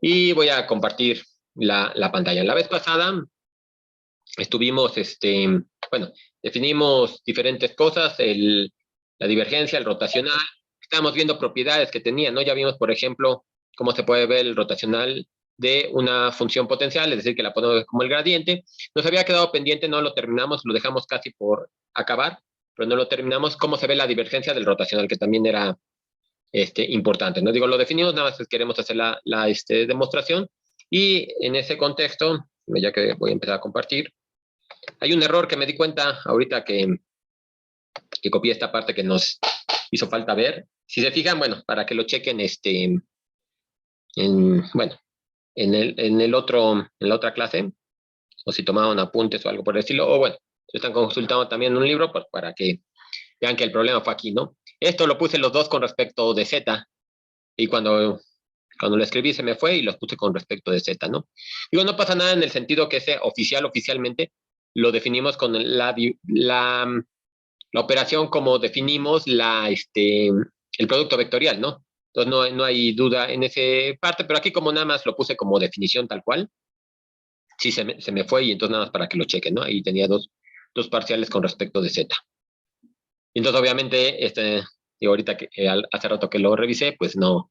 Y voy a compartir la pantalla. La vez pasada estuvimos, bueno, definimos diferentes cosas, la divergencia, el rotacional. Estamos viendo propiedades que tenía, ¿no? Ya vimos, por ejemplo, cómo se puede ver el rotacional de una función potencial, es decir, que la podemos ver como el gradiente. Nos había quedado pendiente, no lo terminamos, lo dejamos casi por acabar, pero no lo terminamos, cómo se ve la divergencia del rotacional, que también era importante. No digo, lo definimos, nada más queremos hacer la demostración. Y en ese contexto, ya que voy a empezar a compartir, hay un error que me di cuenta ahorita que copié esta parte que nos hizo falta ver. Si se fijan, bueno, para que lo chequen, bueno, en la otra clase, o si tomaban apuntes o algo por el estilo, o bueno, si están consultando también un libro, pues para que vean que el problema fue aquí, ¿no? Esto lo puse los dos con respecto de Z, y cuando lo escribí se me fue y los puse con respecto de Z, ¿no? Digo, no pasa nada en el sentido que ese oficialmente, lo definimos con la operación como definimos el producto vectorial, ¿no? Entonces no hay duda en esa parte, pero aquí como nada más lo puse como definición tal cual, sí se me fue y entonces nada más para que lo chequen, ¿no? Ahí tenía dos parciales con respecto de Z. Y entonces obviamente, y ahorita hace rato que lo revisé, pues no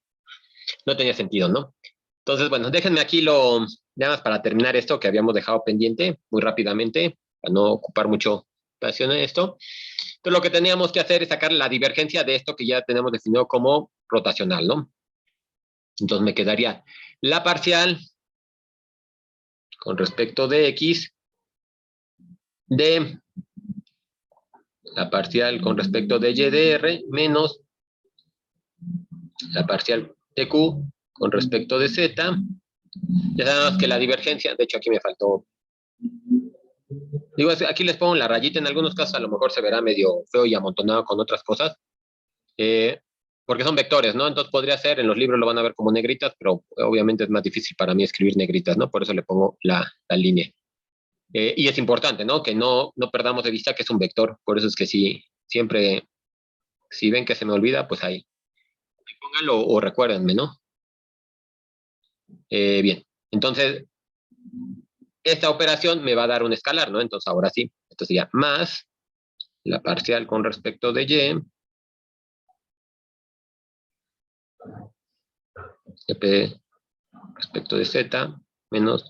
tenía sentido, ¿no? Entonces, bueno, déjenme aquí nada más para terminar esto que habíamos dejado pendiente muy rápidamente, para no ocupar mucho espacio en esto. Entonces, lo que teníamos que hacer es sacar la divergencia de esto que ya tenemos definido como rotacional, ¿no? Entonces, me quedaría la parcial con respecto de X de la parcial con respecto de Y de R menos la parcial de Q con respecto de Z. Ya sabemos que la divergencia, de hecho aquí me faltó, digo, aquí les pongo la rayita, en algunos casos a lo mejor se verá medio feo y amontonado con otras cosas, porque son vectores, ¿no? Entonces podría ser, en los libros lo van a ver como negritas, pero obviamente es más difícil para mí escribir negritas, ¿no? Por eso le pongo la línea. Y es importante, ¿no? Que no perdamos de vista que es un vector, por eso es que sí, siempre, si ven que se me olvida, pues ahí, pónganlo o recuérdenme, ¿no? Bien, entonces, esta operación me va a dar un escalar, ¿no? Entonces, ahora sí, esto sería más la parcial con respecto de Y, P respecto de Z, menos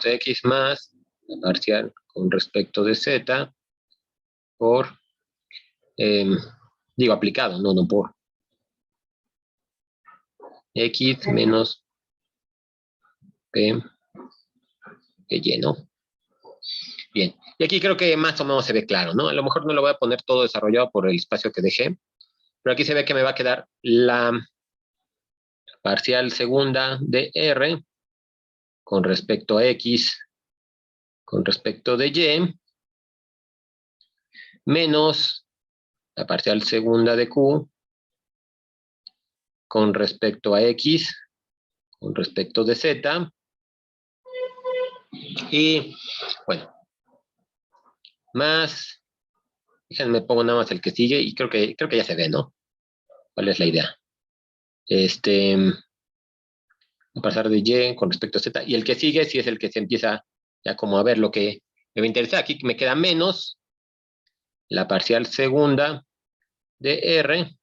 X más la parcial con respecto de Z por, digo, aplicado, no por X menos P de Y, ¿no? Bien, y aquí creo que más o menos se ve claro, ¿no? A lo mejor no lo voy a poner todo desarrollado por el espacio que dejé, pero aquí se ve que me va a quedar la parcial segunda de R con respecto a X con respecto de Y menos la parcial segunda de Q con respecto a X con respecto de Z. Y bueno, más, déjenme pongo nada más el que sigue y creo que ya se ve, ¿no? ¿Cuál es la idea? A pasar de Y con respecto a Z. Y el que sigue sí es el que se empieza ya como a ver lo que me interesa. Aquí me queda menos la parcial segunda de R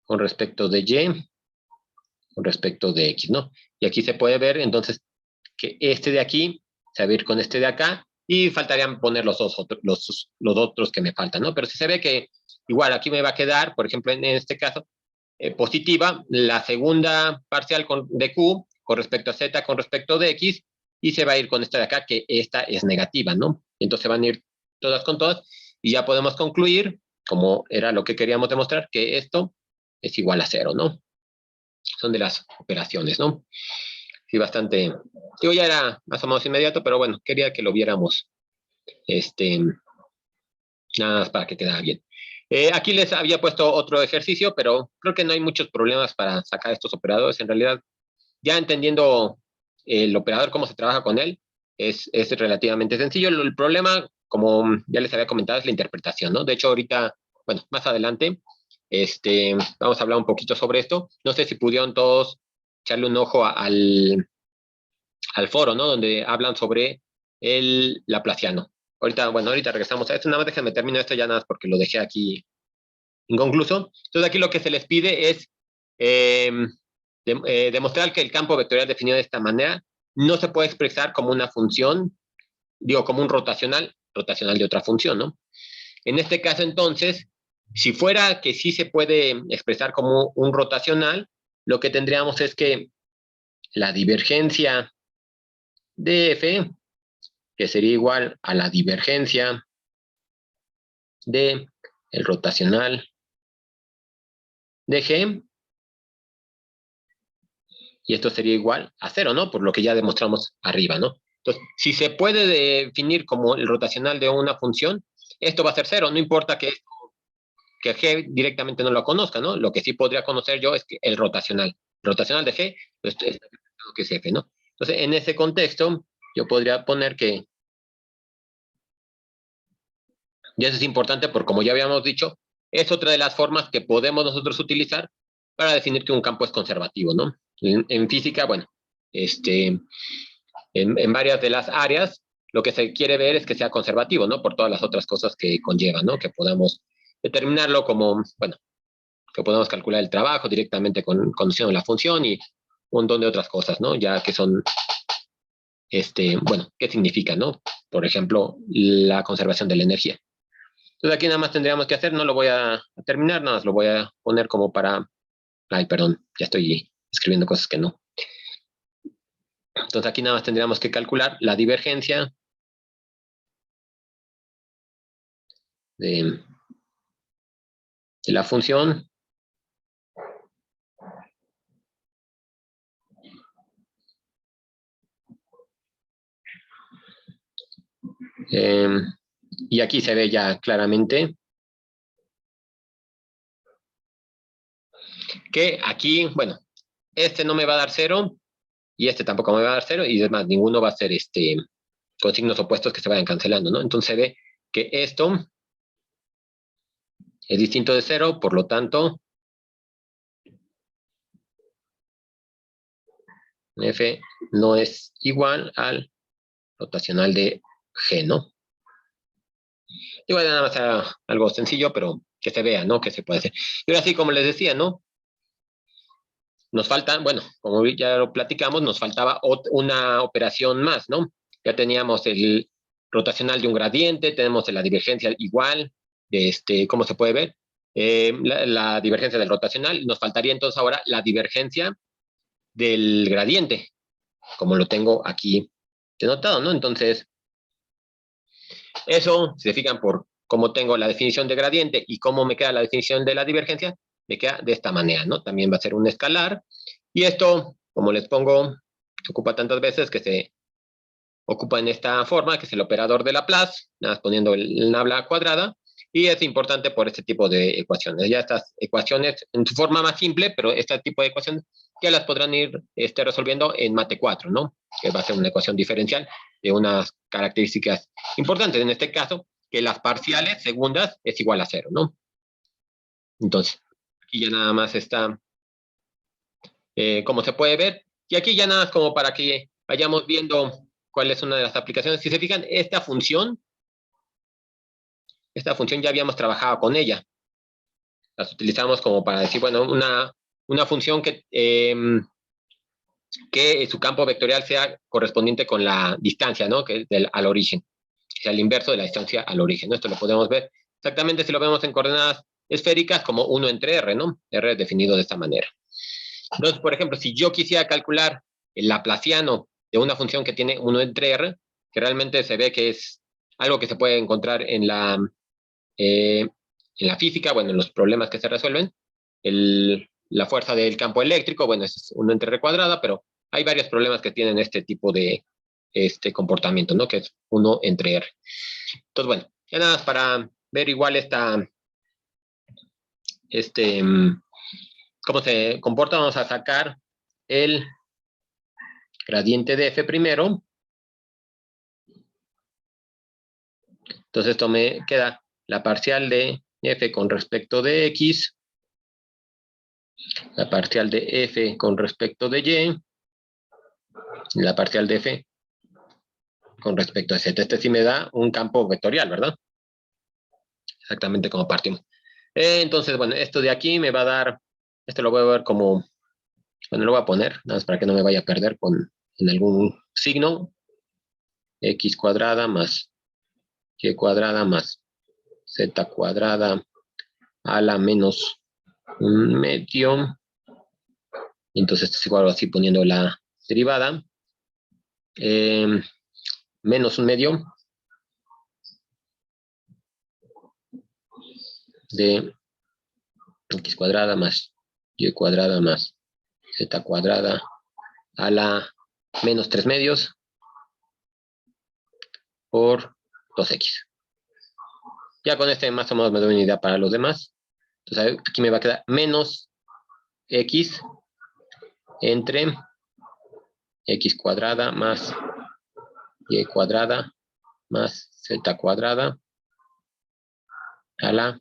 con respecto de Y con respecto de X, ¿no? Y aquí se puede ver entonces que este de aquí se va a ir con este de acá y faltarían poner los otros que me faltan, ¿no? Pero si se ve que igual aquí me va a quedar, por ejemplo, en este caso, positiva la segunda parcial de Q con respecto a Z con respecto de X y se va a ir con esta de acá, que esta es negativa, ¿no? Entonces van a ir todas con todas y ya podemos concluir, como era lo que queríamos demostrar, que esto es igual a 0, ¿no? Son de las operaciones, ¿no? Sí, bastante, digo, ya era más o menos inmediato, pero bueno, quería que lo viéramos, nada más para que quedara bien. Aquí les había puesto otro ejercicio, pero creo que no hay muchos problemas para sacar estos operadores. En realidad, ya entendiendo el operador, cómo se trabaja con él, es relativamente sencillo. El problema, como ya les había comentado, es la interpretación, ¿no? De hecho, ahorita, bueno, más adelante, vamos a hablar un poquito sobre esto. No sé si pudieron todos echarle un ojo al foro, ¿no? Donde hablan sobre el laplaciano. Ahorita regresamos a esto. Nada más déjenme terminar esto ya nada más porque lo dejé aquí inconcluso. Entonces aquí lo que se les pide es demostrar que el campo vectorial definido de esta manera no se puede expresar como una función, digo, como un rotacional de otra función, ¿no? En este caso, entonces, si fuera que sí se puede expresar como un rotacional, lo que tendríamos es que la divergencia de F, que sería igual a la divergencia de el rotacional de G, y esto sería igual a 0, ¿no? Por lo que ya demostramos arriba, ¿no? Entonces, si se puede definir como el rotacional de una función, esto va a ser 0, no importa que G directamente no lo conozca, ¿no? Lo que sí podría conocer yo es que el rotacional de G, pues es lo que es F, ¿no? Entonces, en ese contexto, yo podría poner que, y eso es importante porque, como ya habíamos dicho, es otra de las formas que podemos nosotros utilizar para definir que un campo es conservativo, ¿no? En física, bueno, en varias de las áreas, lo que se quiere ver es que sea conservativo, ¿no? Por todas las otras cosas que conlleva, ¿no? Que podamos determinarlo como, bueno, que podamos calcular el trabajo directamente conociendo la función y un montón de otras cosas, ¿no? Ya que son, bueno, ¿qué significa, no? Por ejemplo, la conservación de la energía. Entonces aquí nada más tendríamos que hacer, no lo voy a terminar, nada más lo voy a poner como para, ay, perdón, ya estoy escribiendo cosas que no. Entonces aquí nada más tendríamos que calcular la divergencia de la función y aquí se ve ya claramente que aquí, bueno, este no me va a dar 0 y este tampoco me va a dar 0 y además ninguno va a ser con signos opuestos que se vayan cancelando, ¿no? Entonces se ve que esto es distinto de 0, por lo tanto, F no es igual al rotacional de G, ¿no? Igual nada más algo sencillo, pero que se vea, ¿no? Que se puede hacer. Y ahora sí, como les decía, ¿no? Nos falta, bueno, como ya lo platicamos, nos faltaba una operación más, ¿no? Ya teníamos el rotacional de un gradiente, tenemos la divergencia igual, ¿cómo se puede ver? La divergencia del rotacional. Nos faltaría entonces ahora la divergencia del gradiente, como lo tengo aquí denotado, ¿no? Entonces, eso, si se fijan por cómo tengo la definición de gradiente y cómo me queda la definición de la divergencia, me queda de esta manera, ¿no? También va a ser un escalar. Y esto, como les pongo, se ocupa tantas veces que se ocupa en esta forma, que es el operador de Laplace, nada más poniendo el nabla cuadrada, y es importante por este tipo de ecuaciones. Ya estas ecuaciones en su forma más simple, pero este tipo de ecuaciones ya las podrán ir resolviendo en Mate 4, ¿no? Que va a ser una ecuación diferencial de unas características importantes, en este caso, que las parciales segundas es igual a 0, ¿no? Entonces, aquí ya nada más está, como se puede ver, y aquí ya nada más como para que vayamos viendo cuál es una de las aplicaciones. Si se fijan, esta función ya habíamos trabajado con ella. Las utilizamos como para decir, bueno, una función que su campo vectorial sea correspondiente con la distancia, ¿no? Que al origen. O sea, el inverso de la distancia al origen, ¿no? Esto lo podemos ver exactamente si lo vemos en coordenadas esféricas como 1 entre R, ¿no? R definido de esta manera. Entonces, por ejemplo, si yo quisiera calcular el laplaciano de una función que tiene 1 entre R, que realmente se ve que es algo que se puede encontrar en la física, bueno, en los problemas que se resuelven, la fuerza del campo eléctrico, bueno, es 1 entre R cuadrada, pero hay varios problemas que tienen este tipo de comportamiento, ¿no? Que es 1 entre R. Entonces, bueno, ya nada más para ver igual cómo se comporta, vamos a sacar el gradiente de F primero. Entonces esto me queda la parcial de F con respecto de X la parcial de f con respecto de y, la parcial de f con respecto a z. Este sí me da un campo vectorial, ¿verdad? Exactamente como partimos. Entonces, bueno, esto de aquí me va a dar, esto lo voy a ver como, bueno, lo voy a poner, nada más para que no me vaya a perder en algún signo. X cuadrada más y cuadrada más z cuadrada a la menos un medio. Entonces esto es igual así poniendo la derivada. Menos un medio de x cuadrada más y cuadrada más z cuadrada a la menos 3 medios por 2x. Ya con este más o menos me doy una idea para los demás. Entonces aquí me va a quedar menos x entre x cuadrada más y cuadrada más z cuadrada a la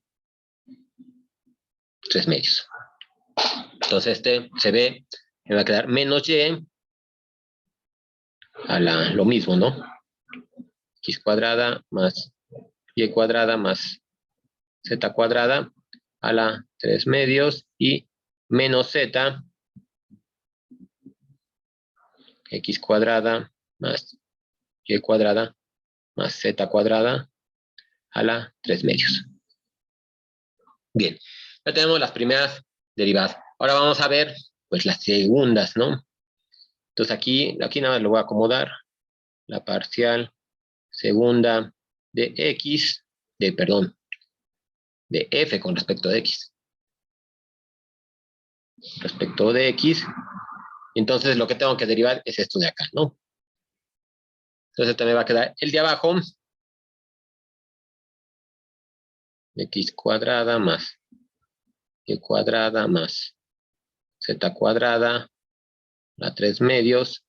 3 medios. Entonces este se ve, me va a quedar menos y a lo mismo, ¿no? X cuadrada más y cuadrada más z cuadrada a la 3 medios y menos z x cuadrada más y cuadrada más z cuadrada a la 3 medios. Bien, ya tenemos las primeras derivadas. Ahora vamos a ver pues las segundas, ¿no? Entonces aquí nada más lo voy a acomodar. La parcial segunda de x, de f con respecto de x. Respecto de x. Entonces lo que tengo que derivar es esto de acá, ¿no? Entonces también va a quedar el de abajo. X cuadrada más y cuadrada más z cuadrada a 3 medios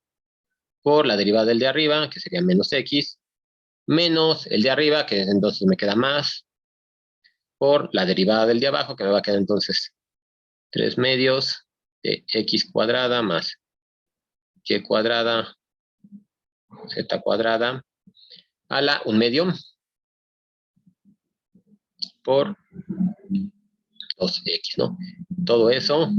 por la derivada del de arriba, que sería menos x, menos el de arriba, que entonces me queda más, por la derivada del de abajo, que me va a quedar entonces 3 medios de x cuadrada más y cuadrada z cuadrada a la 1 medio por 2x, ¿no? Todo eso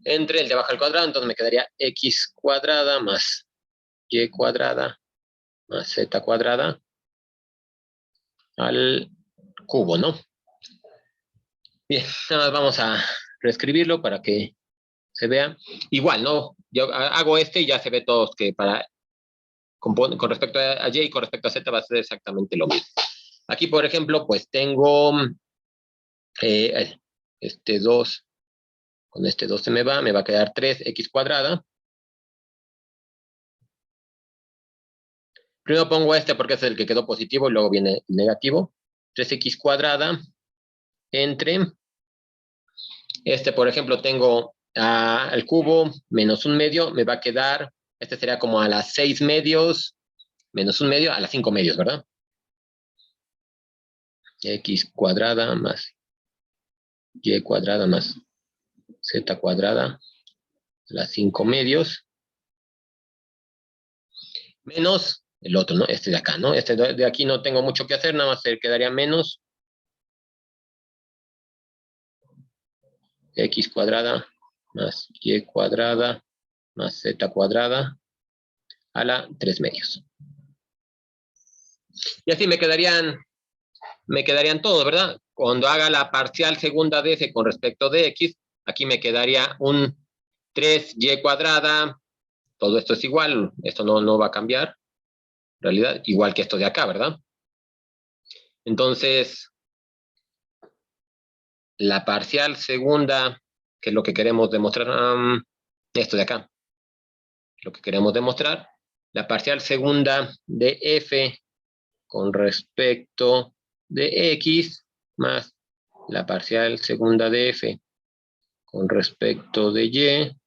entre el de abajo al cuadrado, entonces me quedaría x cuadrada más y cuadrada más z cuadrada al cubo, ¿no? Bien, nada más vamos a reescribirlo para que se vea. Igual, ¿no? Yo hago este y ya se ve todos que con respecto a y y con respecto a z va a ser exactamente lo mismo. Aquí, por ejemplo, pues tengo este 2, con este 2 se me va a quedar 3x cuadrada. Primero pongo este porque es el que quedó positivo y luego viene el negativo. 3x cuadrada entre, por ejemplo, tengo al cubo menos 1 medio, me va a quedar, este sería como a las 6 medios, menos 1 medio a las 5 medios, ¿verdad? X cuadrada más y cuadrada más z cuadrada a las 5 medios, menos el otro, ¿no? Este de acá, ¿no? Este de aquí no tengo mucho que hacer, nada más se quedaría menos x cuadrada más y cuadrada más z cuadrada a la 3 medios. Y así me quedarían todos, ¿verdad? Cuando haga la parcial segunda de f con respecto de x, aquí me quedaría un 3y cuadrada, todo esto es igual, esto no va a cambiar, en realidad, igual que esto de acá, ¿verdad? Entonces, la parcial segunda, que es lo que queremos demostrar, esto de acá, lo que queremos demostrar, la parcial segunda de f con respecto de x más la parcial segunda de f con respecto de y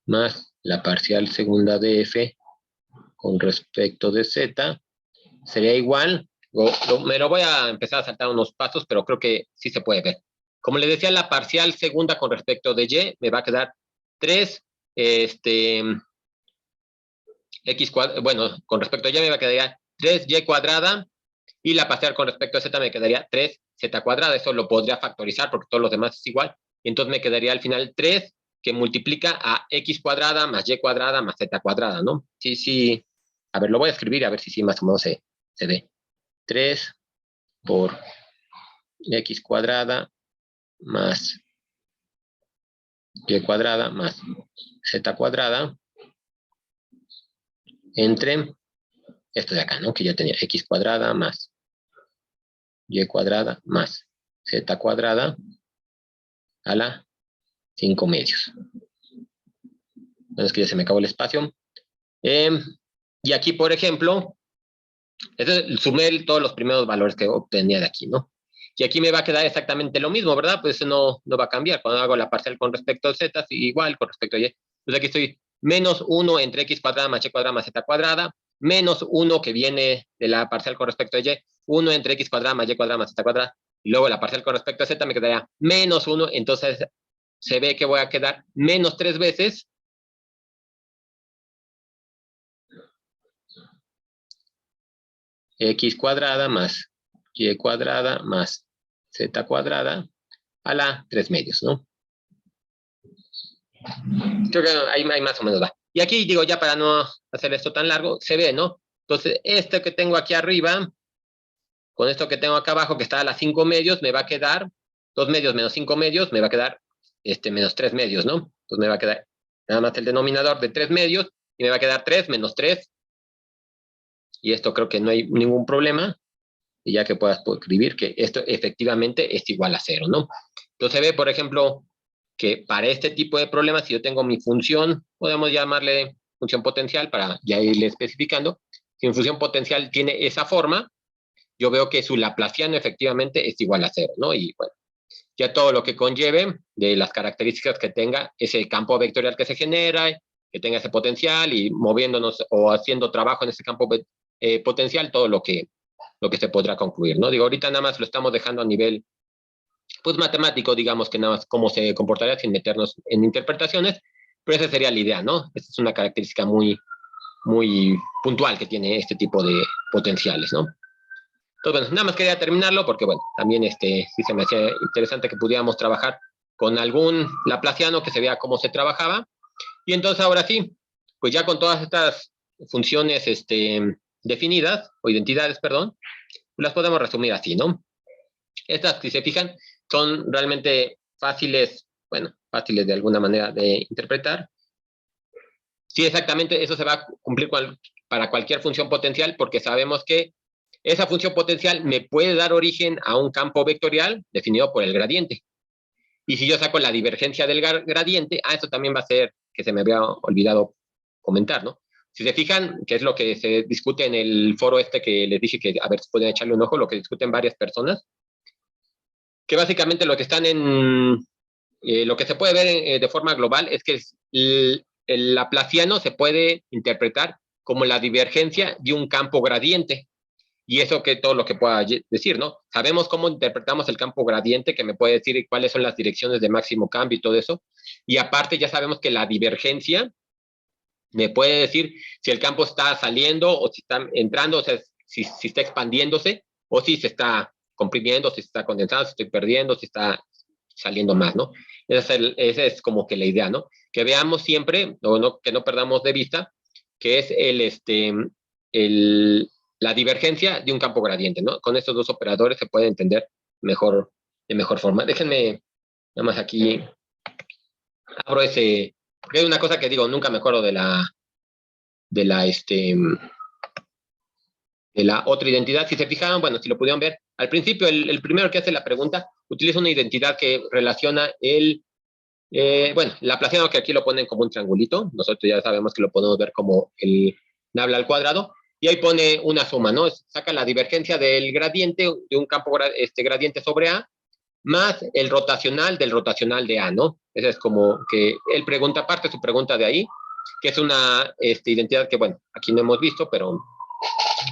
más la parcial segunda de f con respecto de z sería igual. Me lo voy a empezar a saltar unos pasos, pero creo que sí se puede ver. Como les decía, la parcial segunda con respecto de y me va a quedar 3, x cuadrada, bueno, con respecto a y me va a quedar 3y cuadrada, y la parcial con respecto a z me quedaría 3z cuadrada. Eso lo podría factorizar porque todos los demás es igual. Y entonces me quedaría al final 3 que multiplica a x cuadrada más y cuadrada más z cuadrada, ¿no? Sí, sí. A ver, lo voy a escribir a ver si sí más o menos se ve. 3 por x cuadrada más y cuadrada más z cuadrada entre esto de acá, ¿no? Que ya tenía x cuadrada más y cuadrada más z cuadrada a la 5 medios. Entonces que ya se me acabó el espacio. Y aquí, por ejemplo, sumé todos los primeros valores que obtenía de aquí, ¿no? Y aquí me va a quedar exactamente lo mismo, ¿verdad? Pues no va a cambiar. Cuando hago la parcial con respecto a z, igual con respecto a y. Pues aquí estoy menos 1 entre x cuadrada más y cuadrada más z cuadrada, menos 1 que viene de la parcial con respecto a y, 1 entre x cuadrada más y cuadrada más z cuadrada, y luego la parcial con respecto a z me quedaría menos 1, entonces se ve que voy a quedar menos 3 veces x cuadrada más y cuadrada más z cuadrada a la 3 medios, ¿no? Creo que ahí más o menos va. Y aquí digo, ya para no hacer esto tan largo, se ve, ¿no? Entonces, esto que tengo aquí arriba, con esto que tengo acá abajo, que está a las 5 medios, me va a quedar 2 medios menos 5 medios, me va a quedar menos 3 medios, ¿no? Entonces me va a quedar nada más el denominador de 3 medios, y me va a quedar 3 menos 3, y esto creo que no hay ningún problema, y ya que puedas escribir que esto efectivamente es igual a 0, ¿no? Entonces se ve, por ejemplo, que para este tipo de problemas, si yo tengo mi función, podemos llamarle función potencial para ya irle especificando, si mi función potencial tiene esa forma, yo veo que su laplaciano efectivamente es igual a 0, ¿no? Y bueno, ya todo lo que conlleve de las características que tenga ese campo vectorial que se genera, que tenga ese potencial y moviéndonos o haciendo trabajo en ese campo potencial, todo lo que se podrá concluir, ¿no? Digo, ahorita nada más lo estamos dejando a nivel, pues, matemático, digamos, que nada más cómo se comportaría sin meternos en interpretaciones, pero esa sería la idea, ¿no? Esa es una característica muy, muy puntual que tiene este tipo de potenciales, ¿no? Entonces, bueno, nada más quería terminarlo porque, bueno, también sí se me hacía interesante que pudiéramos trabajar con algún laplaciano que se vea cómo se trabajaba. Y entonces ahora sí, pues ya con todas estas funciones definidas, o identidades, perdón, las podemos resumir así, ¿no? Estas, si se fijan, son realmente fáciles, bueno, fáciles de alguna manera de interpretar. Sí, exactamente, eso se va a cumplir para cualquier función potencial, porque sabemos que esa función potencial me puede dar origen a un campo vectorial definido por el gradiente. Y si yo saco la divergencia del gradiente, esto también va a ser que se me había olvidado comentar, ¿no? Si se fijan, que es lo que se discute en el foro que les dije que a ver si pueden echarle un ojo, lo que discuten varias personas, que básicamente lo que están lo que se puede ver de forma global es que el laplaciano se puede interpretar como la divergencia de un campo gradiente. Y eso que todo lo que pueda decir, ¿no? Sabemos cómo interpretamos el campo gradiente, que me puede decir cuáles son las direcciones de máximo cambio y todo eso. Y aparte ya sabemos que la divergencia me puede decir si el campo está saliendo o si está entrando, o sea, si está expandiéndose o si se está comprimiendo, si se está condensando, si estoy perdiendo, si está saliendo más, ¿no? Esa es como que la idea, ¿no? Que veamos siempre, o no, que no perdamos de vista, que es la divergencia de un campo gradiente, ¿no? Con estos dos operadores se puede entender de mejor forma. Déjenme, nada más aquí, abro ese, porque hay una cosa que digo, nunca me acuerdo de la, de la otra identidad. Si se fijaron, bueno, si lo pudieron ver, al principio el primero que hace la pregunta utiliza una identidad que relaciona bueno, el laplaciano, que aquí lo ponen como un triangulito, nosotros ya sabemos que lo podemos ver como el nabla al cuadrado, y ahí pone una suma, ¿no? Saca la divergencia del gradiente, de un campo gradiente sobre A, más el rotacional del rotacional de A, ¿no? Esa es como que él pregunta, su pregunta de ahí, que es una identidad que, bueno, aquí no hemos visto, pero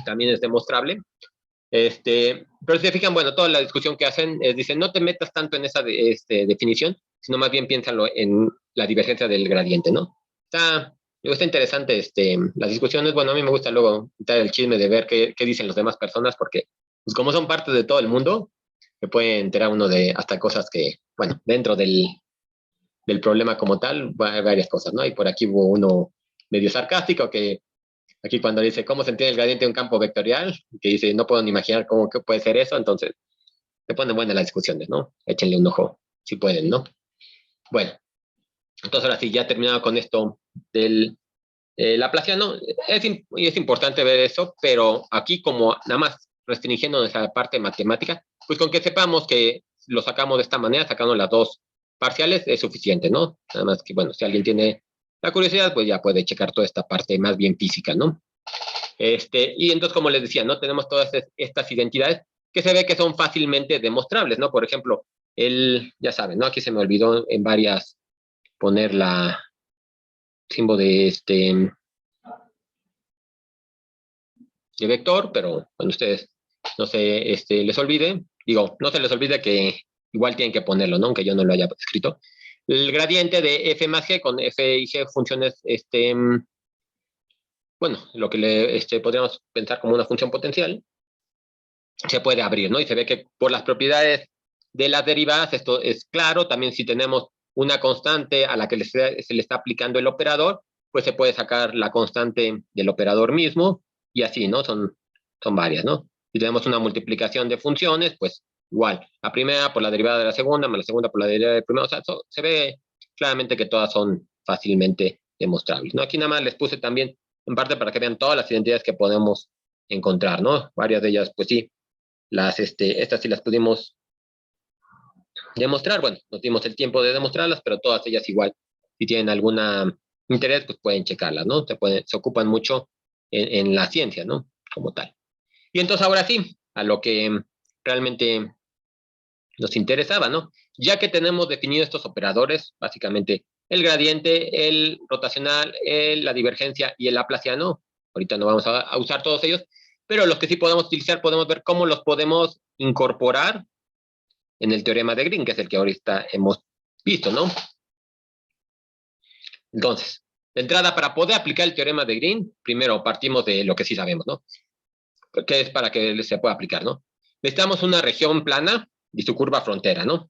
también es demostrable. Pero si se fijan, bueno, toda la discusión que hacen es, dicen, no te metas tanto en esa definición, sino más bien piénsalo en la divergencia del gradiente, ¿no? Está interesante las discusiones. Bueno, a mí me gusta luego entrar el chisme de ver qué dicen las demás personas, porque pues, como son parte de todo el mundo, se puede enterar uno de hasta cosas que, bueno, dentro del problema como tal, hay varias cosas, ¿no? Y por aquí hubo uno medio sarcástico que aquí cuando dice cómo se entiende el gradiente de un campo vectorial, que dice no puedo ni imaginar cómo que puede ser eso, entonces se ponen buenas las discusiones, ¿no? Échenle un ojo si pueden, ¿no? Bueno, entonces ahora sí, ya terminado con esto del laplaciano, es importante ver eso, pero aquí como nada más restringiendo esa parte matemática, pues con que sepamos que lo sacamos de esta manera, sacando las dos parciales, es suficiente, ¿no? Nada más que, bueno, si alguien tiene la curiosidad, pues ya puede checar toda esta parte más bien física, ¿no? Y entonces, como les decía, ¿no? Tenemos todas estas identidades que se ve que son fácilmente demostrables, ¿no? Por ejemplo, ya saben, ¿no? Aquí se me olvidó en varias poner la símbolo de vector, pero cuando ustedes no se les olvide, digo, no se les olvide que igual tienen que ponerlo, ¿no? Aunque yo no lo haya escrito. El gradiente de f más g con f y g funciones, bueno, lo que podríamos pensar como una función potencial, se puede abrir, ¿no? Y se ve que por las propiedades de las derivadas, esto es claro. También si tenemos una constante a la que se le está aplicando el operador, pues se puede sacar la constante del operador mismo, y así, ¿no? Son varias, ¿no? Si tenemos una multiplicación de funciones, pues igual, la primera por la derivada de la segunda, más la segunda por la derivada de la primera, o sea, se ve claramente que todas son fácilmente demostrables, ¿no? Aquí nada más les puse también, en parte para que vean todas las identidades que podemos encontrar, ¿no? Varias de ellas, pues sí, estas sí las pudimos demostrar. Bueno, no tuvimos el tiempo de demostrarlas, pero todas ellas igual, si tienen algún interés, pues pueden checarlas, ¿no? Se ocupan mucho en la ciencia, ¿no? Como tal. Y entonces ahora sí, a lo que realmente nos interesaba, ¿no? Ya que tenemos definidos estos operadores, básicamente el gradiente, el rotacional, la divergencia y el laplaciano, ahorita no vamos a usar todos ellos, pero los que sí podemos utilizar, podemos ver cómo los podemos incorporar en el teorema de Green, que es el que ahorita hemos visto, ¿no? Entonces, de entrada, para poder aplicar el teorema de Green, primero partimos de lo que sí sabemos, ¿no? ¿Qué es para que se pueda aplicar, no? Necesitamos una región plana y su curva frontera, ¿no?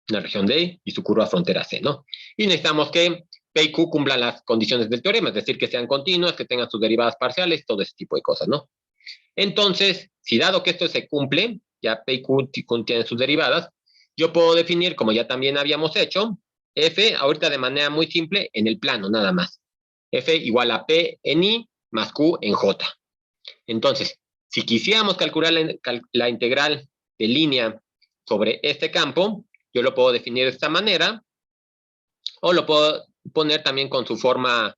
Una región D y su curva frontera C, ¿no? Y necesitamos que P y Q cumplan las condiciones del teorema, es decir, que sean continuas, que tengan sus derivadas parciales, todo ese tipo de cosas, ¿no? Entonces, si dado que esto se cumple, ya P y Q contienen sus derivadas, yo puedo definir, como ya también habíamos hecho, F, ahorita de manera muy simple, en el plano nada más. F igual a P en I más Q en J. Entonces, si quisiéramos calcular la integral de línea sobre este campo, yo lo puedo definir de esta manera, o lo puedo poner también con su forma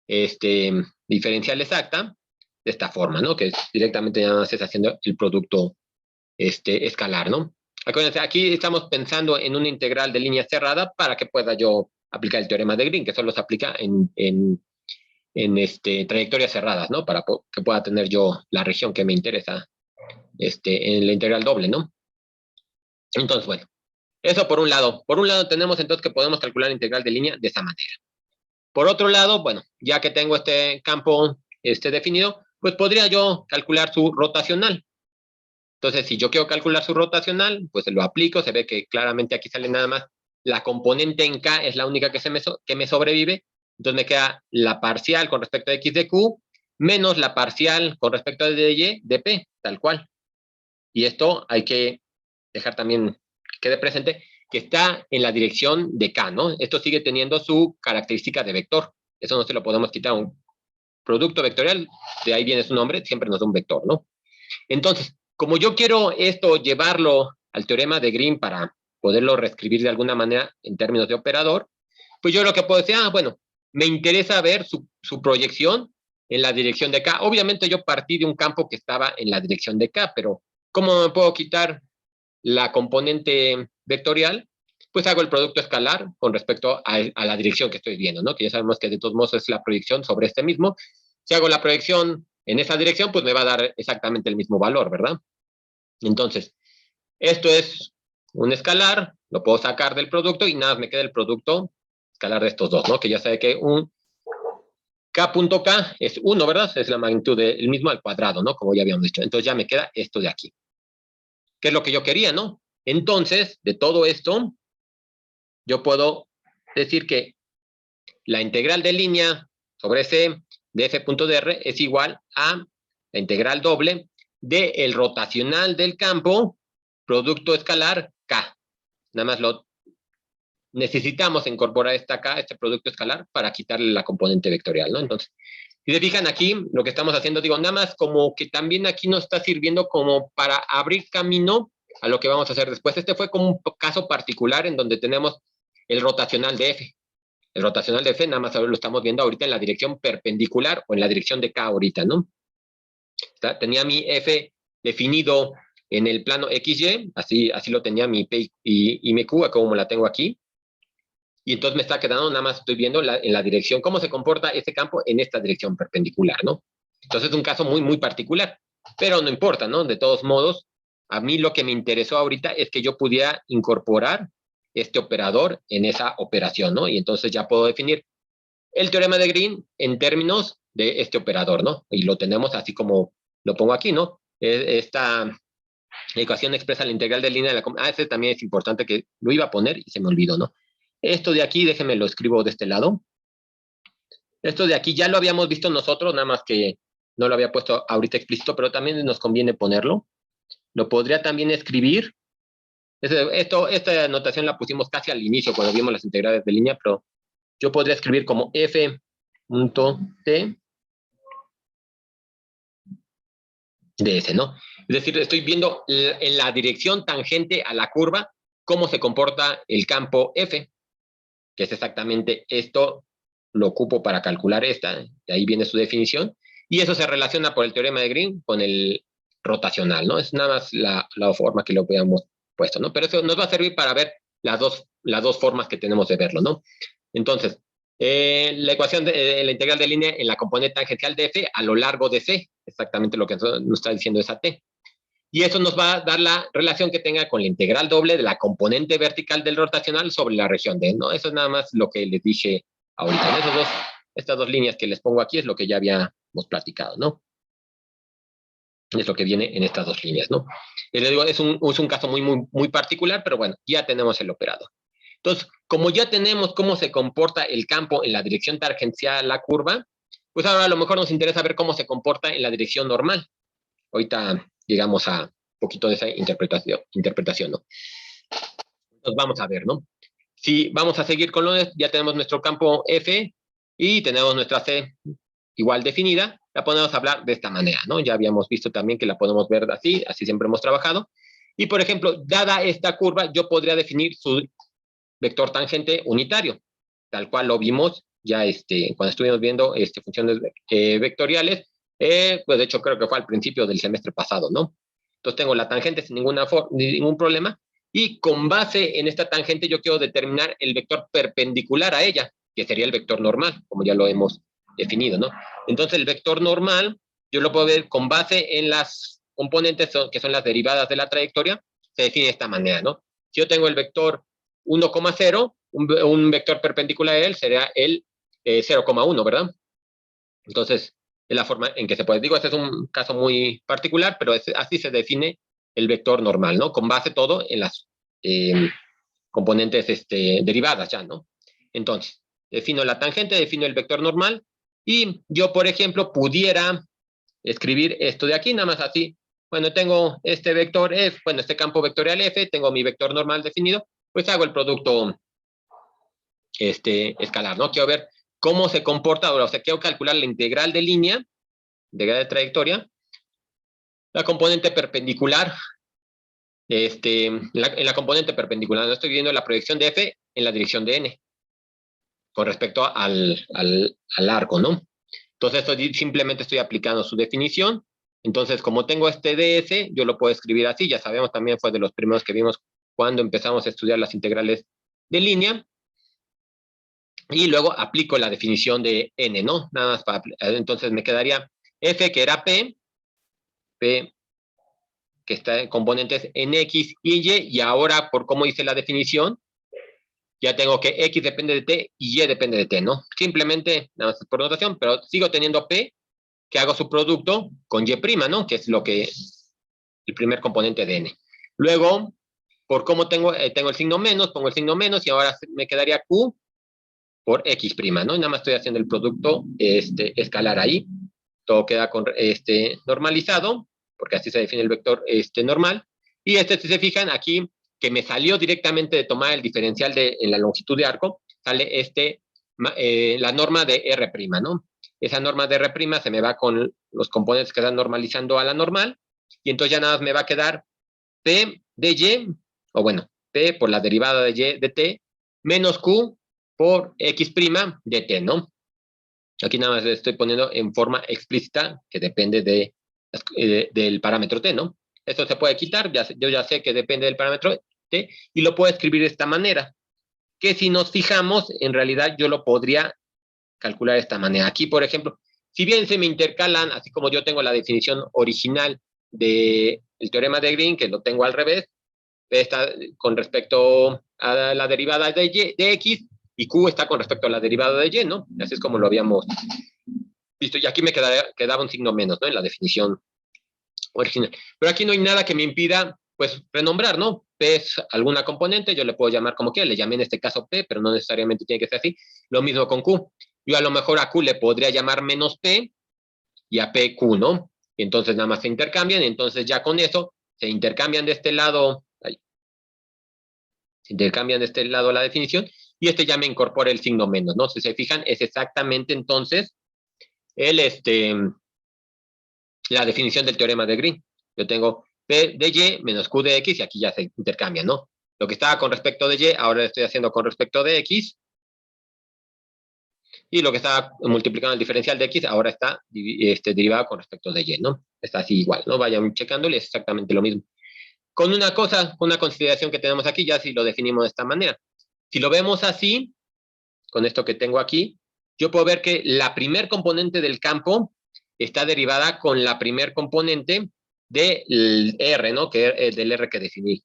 diferencial exacta, de esta forma, ¿no? Que directamente nada más es haciendo el producto escalar, ¿no? Acuérdense, aquí estamos pensando en una integral de línea cerrada para que pueda yo aplicar el teorema de Green, que solo se aplica en trayectorias cerradas, ¿no? Para que pueda tener yo la región que me interesa en la integral doble, ¿no? Entonces, bueno, eso por un lado. Por un lado tenemos entonces que podemos calcular la integral de línea de esa manera. Por otro lado, bueno, ya que tengo este campo definido, pues podría yo calcular su rotacional. Entonces, si yo quiero calcular su rotacional, pues lo aplico. Se ve que claramente aquí sale nada más la componente en K, es la única que me sobrevive. Entonces me queda la parcial con respecto a X de Q, menos la parcial con respecto a Y de P, tal cual. Y esto hay que dejar también que quede presente que está en la dirección de K, ¿no? Esto sigue teniendo su característica de vector. Eso no se lo podemos quitar. Un producto vectorial, de ahí viene su nombre, siempre nos da un vector, ¿no? Entonces, como yo quiero esto llevarlo al teorema de Green para poderlo reescribir de alguna manera en términos de operador, pues yo lo que puedo decir, bueno, me interesa ver su proyección en la dirección de K. Obviamente yo partí de un campo que estaba en la dirección de K, pero ¿cómo me puedo quitar la componente vectorial? Pues hago el producto escalar con respecto a la dirección que estoy viendo, ¿no? Que ya sabemos que de todos modos es la proyección sobre este mismo. Si hago la proyección en esa dirección, pues me va a dar exactamente el mismo valor, ¿verdad? Entonces, esto es un escalar, lo puedo sacar del producto y nada, me queda el producto escalar de estos dos, ¿no? Que ya sabe que un K.K es 1, ¿verdad? Es la magnitud del mismo al cuadrado, ¿no? Como ya habíamos dicho. Entonces ya me queda esto de aquí. ¿Qué es lo que yo quería, no? Entonces, de todo esto, yo puedo decir que la integral de línea sobre C de f.dr es igual a la integral doble del rotacional del campo producto escalar K. Nada más lo necesitamos incorporar esta K, este producto escalar, para quitarle la componente vectorial, ¿no? Entonces, si se fijan aquí, lo que estamos haciendo, digo, nada más como que también aquí nos está sirviendo como para abrir camino a lo que vamos a hacer después. Este fue como un caso particular en donde tenemos el rotacional de F. El rotacional de F, nada más lo estamos viendo ahorita en la dirección perpendicular o en la dirección de K ahorita, ¿no? Tenía mi F definido en el plano XY, así lo tenía mi P y mi Q, como la tengo aquí. Y entonces me está quedando, nada más estoy viendo en la dirección, cómo se comporta este campo en esta dirección perpendicular, ¿no? Entonces es un caso muy, muy particular, pero no importa, ¿no? De todos modos, a mí lo que me interesó ahorita es que yo pudiera incorporar este operador en esa operación, ¿no? Y entonces ya puedo definir el teorema de Green en términos de este operador, ¿no? Y lo tenemos así como lo pongo aquí, ¿no? Esta ecuación expresa la integral de línea de la... ese también es importante, que lo iba a poner y se me olvidó, ¿no? Esto de aquí, déjenme lo escribo de este lado. Esto de aquí ya lo habíamos visto nosotros, nada más que no lo había puesto ahorita explícito, pero también nos conviene ponerlo. Lo podría también escribir. Esta anotación la pusimos casi al inicio cuando vimos las integrales de línea, pero yo podría escribir como f.t de S, ¿no? Es decir, estoy viendo en la dirección tangente a la curva cómo se comporta el campo F, que es exactamente esto, lo ocupo para calcular esta, de ahí viene su definición, y eso se relaciona por el teorema de Green con el rotacional, ¿no? Es nada más la forma que lo habíamos puesto, ¿no? Pero eso nos va a servir para ver las dos formas que tenemos de verlo, ¿no? Entonces, la ecuación de la integral de línea en la componente tangencial de F a lo largo de C, exactamente lo que nos está diciendo esa T. Y eso nos va a dar la relación que tenga con la integral doble de la componente vertical del rotacional sobre la región D, ¿no? Eso es nada más lo que les dije ahorita. Estas dos líneas que les pongo aquí es lo que ya habíamos platicado, ¿no? Es lo que viene en estas dos líneas, ¿no? Y les digo, es un caso muy, muy, muy particular, pero bueno, ya tenemos el operador. Entonces, como ya tenemos cómo se comporta el campo en la dirección tangencial a la curva, pues ahora a lo mejor nos interesa ver cómo se comporta en la dirección normal. Ahorita llegamos a un poquito de esa interpretación, ¿no? Entonces vamos a ver, ¿no? Si vamos a seguir con ya tenemos nuestro campo F y tenemos nuestra C igual definida, la podemos hablar de esta manera, ¿no? Ya habíamos visto también que la podemos ver así siempre hemos trabajado. Y, por ejemplo, dada esta curva, yo podría definir su vector tangente unitario, tal cual lo vimos ya cuando estuvimos viendo funciones vectoriales, pues de hecho creo que fue al principio del semestre pasado, ¿no? Entonces tengo la tangente sin ningún problema, y con base en esta tangente yo quiero determinar el vector perpendicular a ella, que sería el vector normal, como ya lo hemos definido, ¿no? Entonces el vector normal, yo lo puedo ver con base en las componentes que son las derivadas de la trayectoria, se define de esta manera, ¿no? Si yo tengo el vector 1,0, un vector perpendicular a él sería el 0,1, ¿verdad? Entonces, es la forma en que se puede. Digo, este es un caso muy particular, pero así se define el vector normal, ¿no? Con base todo en las componentes derivadas ya, ¿no? Entonces, defino la tangente, defino el vector normal, y yo, por ejemplo, pudiera escribir esto de aquí, nada más así. Bueno, tengo este vector F, bueno, este campo vectorial F, tengo mi vector normal definido, pues hago el producto escalar, ¿no? Quiero ver cómo se comporta, o sea, quiero calcular la integral de línea, de trayectoria, la componente perpendicular, en la componente perpendicular, no estoy viendo la proyección de F en la dirección de N, con respecto al arco, ¿no? Entonces, simplemente estoy aplicando su definición. Entonces, como tengo este ds, yo lo puedo escribir así. Ya sabemos, también fue de los primeros que vimos cuando empezamos a estudiar las integrales de línea. Y luego aplico la definición de n, ¿no? Nada más entonces me quedaría F que era P que está en componentes en X y Y, y ahora por cómo hice la definición, ya tengo que X depende de T y Y depende de T, ¿no? Simplemente, nada más por notación, pero sigo teniendo P, que hago su producto con Y', ¿no? Que es lo que, el primer componente de N. Luego, por cómo tengo el signo menos, pongo el signo menos y ahora me quedaría Q por X', ¿no? Y nada más estoy haciendo el producto escalar ahí. Todo queda normalizado, porque así se define el vector normal. Y si se fijan aquí, que me salió directamente de tomar el diferencial en la longitud de arco, sale la norma de R', ¿no? Esa norma de R' se me va con los componentes que están normalizando a la normal, y entonces ya nada más me va a quedar P de Y, o bueno, P por la derivada de Y de T, menos Q por X' de T, ¿no? Aquí nada más le estoy poniendo en forma explícita que depende del parámetro T, ¿no? Esto se puede quitar, yo ya sé que depende del parámetro T, y lo puedo escribir de esta manera, que si nos fijamos, en realidad yo lo podría calcular de esta manera. Aquí, por ejemplo, si bien se me intercalan, así como yo tengo la definición original del teorema de Green, que lo tengo al revés, está con respecto a la derivada de X, y Q está con respecto a la derivada de Y, ¿no? Así es como lo habíamos visto. Y aquí me quedaba un signo menos, ¿no? En la definición original. Pero aquí no hay nada que me impida, pues, renombrar, ¿no? P es alguna componente, yo le puedo llamar como quiera, le llamé en este caso P, pero no necesariamente tiene que ser así. Lo mismo con Q. Yo a lo mejor a Q le podría llamar menos P y a P Q, ¿no? Y entonces nada más se intercambian, y entonces ya con eso se intercambian de este lado, se intercambian de este lado la definición, y ya me incorpora el signo menos, ¿no? Si se fijan, es exactamente entonces la definición del teorema de Green. Yo tengo P de Y menos Q de X, y aquí ya se intercambia, ¿no? Lo que estaba con respecto de Y, ahora lo estoy haciendo con respecto de X, y lo que estaba multiplicando el diferencial de X, ahora está derivado con respecto de Y, ¿no? Está así igual, ¿no? Vayan checándole, es exactamente lo mismo. Con una consideración que tenemos aquí, ya si lo definimos de esta manera. Si lo vemos así, con esto que tengo aquí, yo puedo ver que la primer componente del campo está derivada con la primer componente del R, ¿no? Que es del R que definí.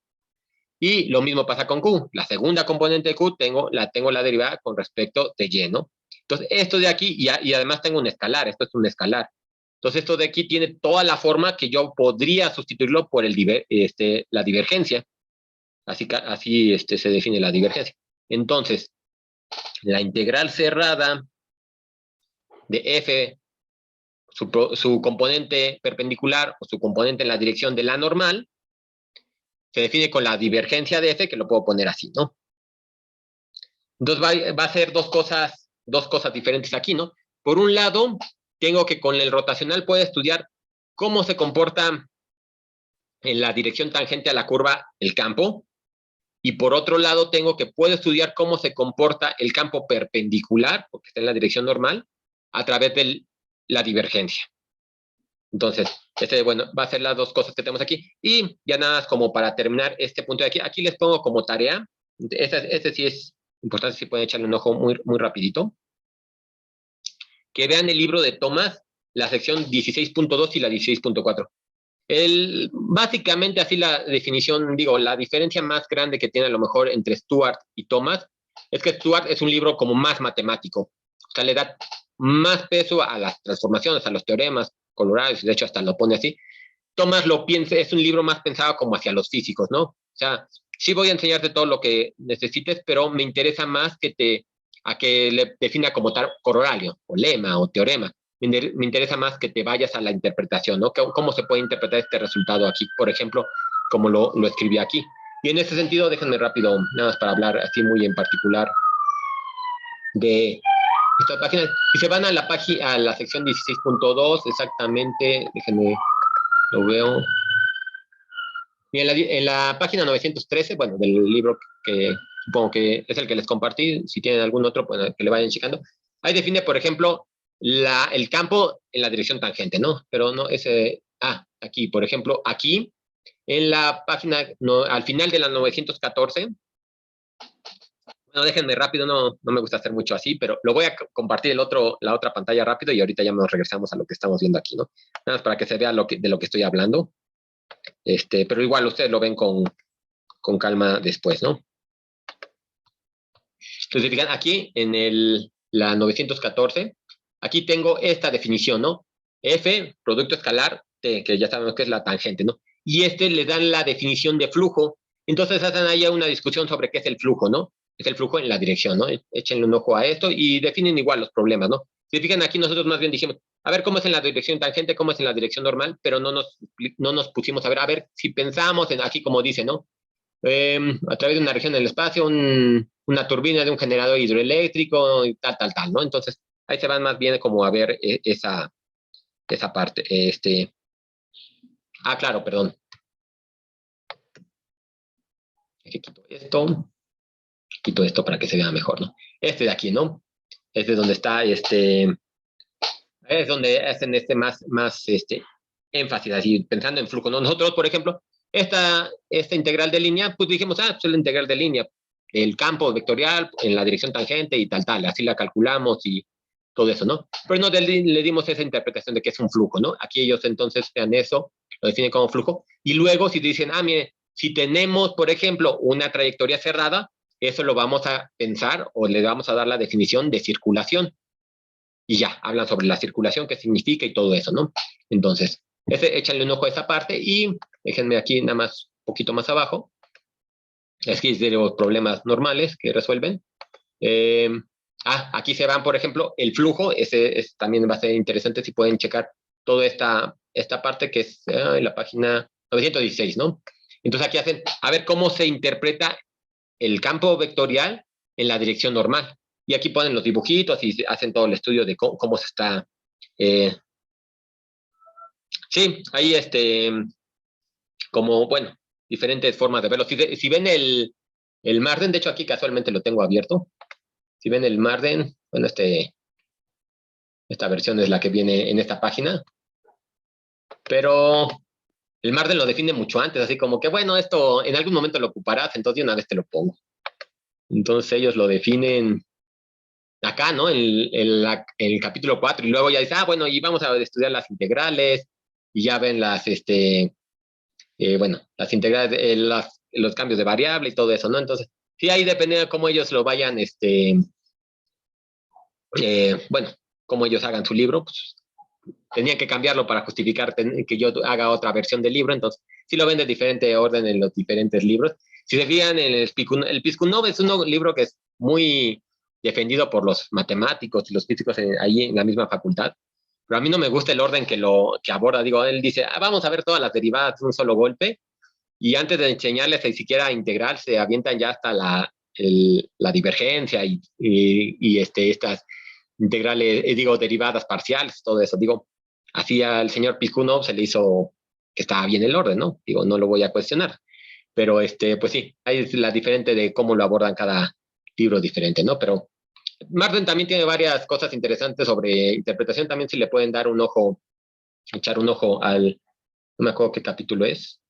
Y lo mismo pasa con Q. La segunda componente de Q tengo la derivada con respecto de Y, ¿no? Entonces, esto de aquí, y además tengo un escalar, esto es un escalar. Entonces, esto de aquí tiene toda la forma que yo podría sustituirlo por la divergencia. Así se define la divergencia. Entonces, la integral cerrada de F, su componente perpendicular o su componente en la dirección de la normal, se define con la divergencia de F, que lo puedo poner así, ¿no? Entonces va a ser dos cosas diferentes aquí, ¿no? Por un lado, tengo que con el rotacional puedo estudiar cómo se comporta en la dirección tangente a la curva el campo, y por otro lado puedo estudiar cómo se comporta el campo perpendicular, porque está en la dirección normal, a través de la divergencia. Entonces, bueno, va a ser las dos cosas que tenemos aquí. Y ya nada más como para terminar este punto de aquí les pongo como tarea, este sí es importante, si pueden echarle un ojo muy, muy rapidito, que vean el libro de Thomas, la sección 16.2 y la 16.4. Básicamente así la definición, la diferencia más grande que tiene a lo mejor entre Stuart y Thomas es que Stuart es un libro como más matemático, o sea, le da más peso a las transformaciones, a los teoremas colorados, de hecho hasta lo pone así. Thomas lo piensa, es un libro más pensado como hacia los físicos, ¿no? O sea, sí voy a enseñarte todo lo que necesites, pero me interesa más a que le defina como tal corolario, o lema, o teorema. Me interesa más que te vayas a la interpretación, ¿no? ¿Cómo se puede interpretar este resultado aquí, por ejemplo, como lo escribí aquí? Y en ese sentido, déjenme rápido, nada más para hablar así muy en particular de esta página. Si se van a la página, a la sección 16.2, exactamente, déjenme, lo veo. Y en la página 913, bueno, del libro que supongo que es el que les compartí, si tienen algún otro, pues que le vayan checando. Ahí define, por ejemplo, el campo en la dirección tangente, ¿no? Pero no aquí, por ejemplo, aquí, en la página, no, al final de la 914, Bueno, déjenme rápido, no me gusta hacer mucho así, pero lo voy a compartir la otra pantalla rápido y ahorita ya nos regresamos a lo que estamos viendo aquí, ¿no? Nada más para que se vea de lo que estoy hablando. Pero igual ustedes lo ven con calma después, ¿no? Entonces, fijan, aquí en la 914, aquí tengo esta definición, ¿no? F, producto escalar, que ya sabemos que es la tangente, ¿no? Y le dan la definición de flujo. Entonces hacen ahí una discusión sobre qué es el flujo, ¿no? Es el flujo en la dirección, ¿no? Échenle un ojo a esto y definen igual los problemas, ¿no? Si fijan aquí, nosotros más bien dijimos, a ver cómo es en la dirección tangente, cómo es en la dirección normal, pero no nos pusimos a ver si pensamos en aquí como dice, ¿no? A través de una región del espacio, una turbina de un generador hidroeléctrico y tal, ¿no? Entonces, ahí se van más bien como a ver esa parte. Claro, perdón. Aquí quito esto para que se vea mejor, ¿no? De aquí, ¿no? Es donde está, es donde hacen más énfasis, así, pensando en flujo, ¿no? Nosotros, por ejemplo, esta integral de línea, pues dijimos, pues es la integral de línea, el campo vectorial en la dirección tangente y tal, así la calculamos y todo eso, ¿no? Pero no le dimos esa interpretación de que es un flujo, ¿no? Aquí ellos entonces vean eso, lo definen como flujo, y luego si dicen, mire, si tenemos, por ejemplo, una trayectoria cerrada, eso lo vamos a pensar o le vamos a dar la definición de circulación. Y ya, hablan sobre la circulación, qué significa y todo eso, ¿no? Entonces, échenle un ojo a esa parte y déjenme aquí nada más un poquito más abajo. Es que es de los problemas normales que resuelven. Aquí se van, por ejemplo, el flujo, también va a ser interesante si pueden checar toda esta parte que es en la página 916, ¿no? Entonces aquí hacen, a ver cómo se interpreta el campo vectorial en la dirección normal. Y aquí ponen los dibujitos y hacen todo el estudio de cómo se está. Sí, ahí como, bueno, diferentes formas de verlo. Si ven el Marden, de hecho aquí casualmente lo tengo abierto. Si ven el Marden, bueno, esta versión es la que viene en esta página. Pero el Marden lo define mucho antes, así como que, bueno, esto en algún momento lo ocuparás, entonces de una vez te lo pongo. Entonces ellos lo definen acá, ¿no? En el capítulo 4, y luego ya dice, bueno, y vamos a estudiar las integrales, y ya ven las integrales, los cambios de variable y todo eso, ¿no? Entonces, sí, ahí depende de cómo ellos lo vayan, cómo ellos hagan su libro, pues tenían que cambiarlo para justificar que yo haga otra versión del libro, entonces, sí lo ven de diferente orden en los diferentes libros. Si se fijan en el Piskunov es un libro que es muy defendido por los matemáticos y los físicos ahí en la misma facultad, pero a mí no me gusta el orden que aborda. Digo, él dice, vamos a ver todas las derivadas de un solo golpe, y antes de enseñarles ni siquiera a integrar, se avientan ya hasta la divergencia y estas integrales, derivadas parciales, todo eso. Digo, así al señor Piskunov se le hizo que estaba bien el orden, ¿no? Digo, no lo voy a cuestionar. Pero, pues sí, hay la diferente de cómo lo abordan cada libro diferente, ¿no? Pero Martin también tiene varias cosas interesantes sobre interpretación. También si le pueden dar un ojo, echar un ojo no me acuerdo qué capítulo es.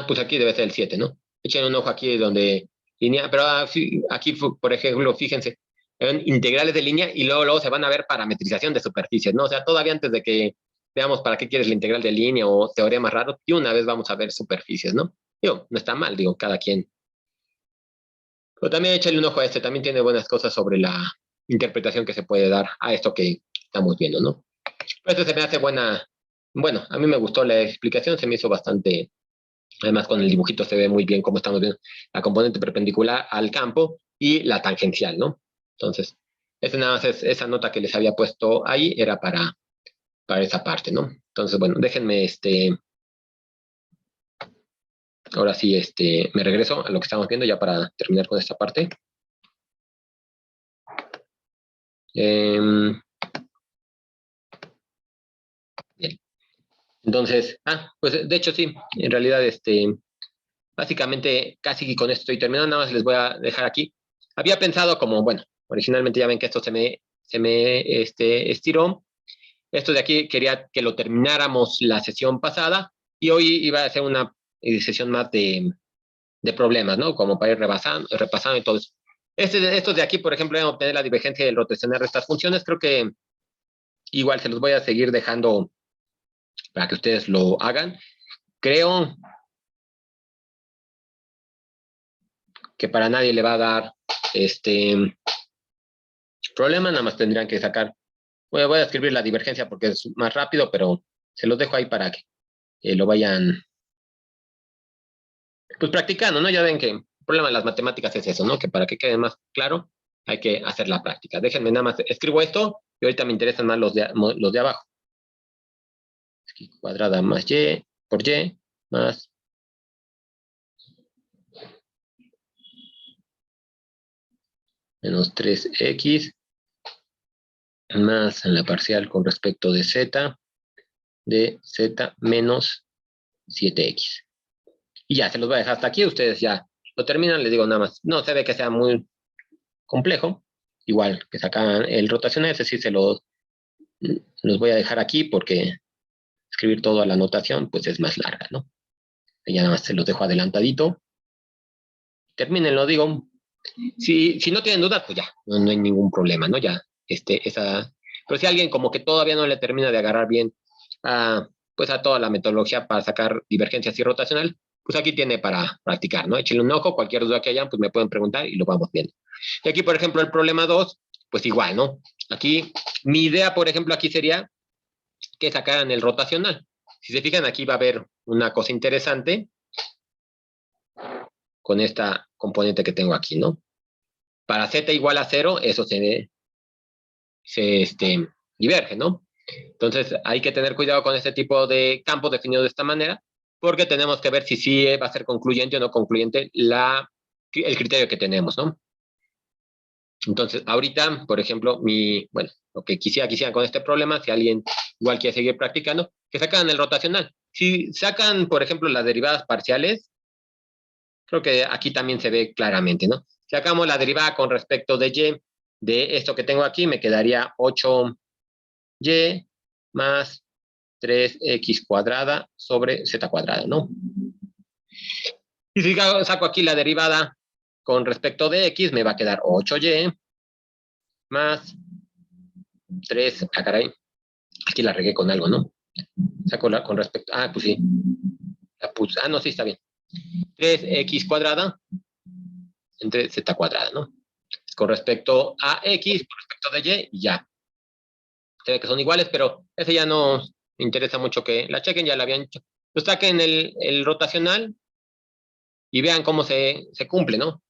Pues aquí debe ser el 7, ¿no? Echen un ojo aquí donde línea, pero aquí, por ejemplo, fíjense, integrales de línea y luego se van a ver parametrización de superficies, ¿no? O sea, todavía antes de que veamos para qué quieres la integral de línea o teoremas raros, y una vez vamos a ver superficies, ¿no? Digo, no está mal, digo, cada quien. Pero también échale un ojo a también tiene buenas cosas sobre la interpretación que se puede dar a esto que estamos viendo, ¿no? Pero esto se me hace bueno, a mí me gustó la explicación, se me hizo bastante. Además, con el dibujito se ve muy bien cómo estamos viendo la componente perpendicular al campo y la tangencial, ¿no? Entonces, nada más esa nota que les había puesto ahí era para esa parte, ¿no? Entonces, bueno, déjenme, ahora sí, me regreso a lo que estamos viendo ya para terminar con esta parte. Bien. Entonces, pues de hecho sí, en realidad, básicamente casi con esto estoy terminando, nada más les voy a dejar aquí. Había pensado como, bueno, originalmente ya ven que esto se me estiró. Esto de aquí quería que lo termináramos la sesión pasada y hoy iba a hacer una sesión más de problemas, ¿no? Como para ir repasando y todo eso. Estos de aquí, por ejemplo, en obtener la divergencia del rotacional de estas funciones, creo que igual se los voy a seguir dejando para que ustedes lo hagan. Creo que para nadie le va a dar problema, nada más tendrían que sacar. Voy a escribir la divergencia porque es más rápido, pero se los dejo ahí para que lo vayan pues practicando, ¿no? Ya ven que el problema de las matemáticas es eso, ¿no? Que para que quede más claro hay que hacer la práctica. Déjenme nada más, escribo esto y ahorita me interesan más los de abajo. X cuadrada más y por y más menos 3x más en la parcial con respecto de z menos 7x. Y ya, se los voy a dejar hasta aquí. Ustedes ya lo terminan. Les digo nada más. No se ve que sea muy complejo. Igual que sacan el rotacional. Ese sí los voy a dejar aquí porque escribir todo a la notación pues es más larga, ¿no? Y ya nada más se los dejo adelantadito. Termínenlo, digo. Si no tienen dudas, pues ya. No hay ningún problema, ¿no? Ya, Pero si alguien como que todavía no le termina de agarrar bien pues a toda la metodología para sacar divergencias y rotacional, pues aquí tiene para practicar, ¿no? Échenle un ojo, cualquier duda que hayan, pues me pueden preguntar y lo vamos viendo. Y aquí, por ejemplo, el problema 2, pues igual, ¿no? Aquí, mi idea, por ejemplo, aquí sería que sacaran el rotacional. Si se fijan, aquí va a haber una cosa interesante con esta componente que tengo aquí, ¿no? Para z igual a 0, eso se diverge, ¿no? Entonces, hay que tener cuidado con este tipo de campos definidos de esta manera, porque tenemos que ver si sí va a ser concluyente o no concluyente el criterio que tenemos, ¿no? Entonces, ahorita, por ejemplo, lo que quisiera con este problema, si alguien igual quiere seguir practicando, que sacan el rotacional. Si sacan, por ejemplo, las derivadas parciales, creo que aquí también se ve claramente, ¿no? Si sacamos la derivada con respecto de y, de esto que tengo aquí, me quedaría 8y más 3x cuadrada sobre z cuadrada, ¿no? Y si saco aquí la derivada con respecto de x, me va a quedar 8y más 3, caray, aquí la regué con algo, ¿no? Saco con respecto, pues sí, no, sí, está bien. 3x cuadrada entre z cuadrada, ¿no? Con respecto a x, con respecto de y ya. Se ve que son iguales, pero ese ya no me interesa mucho que la chequen, ya la habían hecho. Pues saquen el rotacional y vean cómo se cumple, ¿no?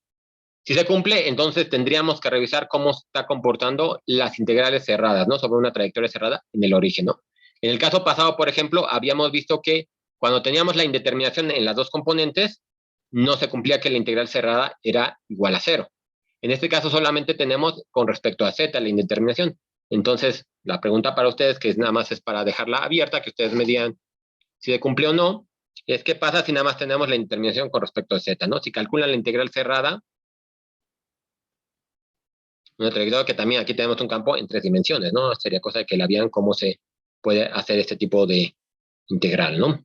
Si se cumple, entonces tendríamos que revisar cómo está comportando las integrales cerradas, ¿no? Sobre una trayectoria cerrada en el origen, ¿no? En el caso pasado, por ejemplo, habíamos visto que cuando teníamos la indeterminación en las dos componentes, no se cumplía que la integral cerrada era igual a 0. En este caso solamente tenemos con respecto a z la indeterminación. Entonces, la pregunta para ustedes, que nada más es para dejarla abierta, que ustedes me digan si se cumple o no, es qué pasa si nada más tenemos la indeterminación con respecto a z, ¿no? Si calculan la integral cerrada, una trayectoria que también aquí tenemos un campo en 3 dimensiones, ¿no? Sería cosa de que la vean cómo se puede hacer este tipo de integral, ¿no?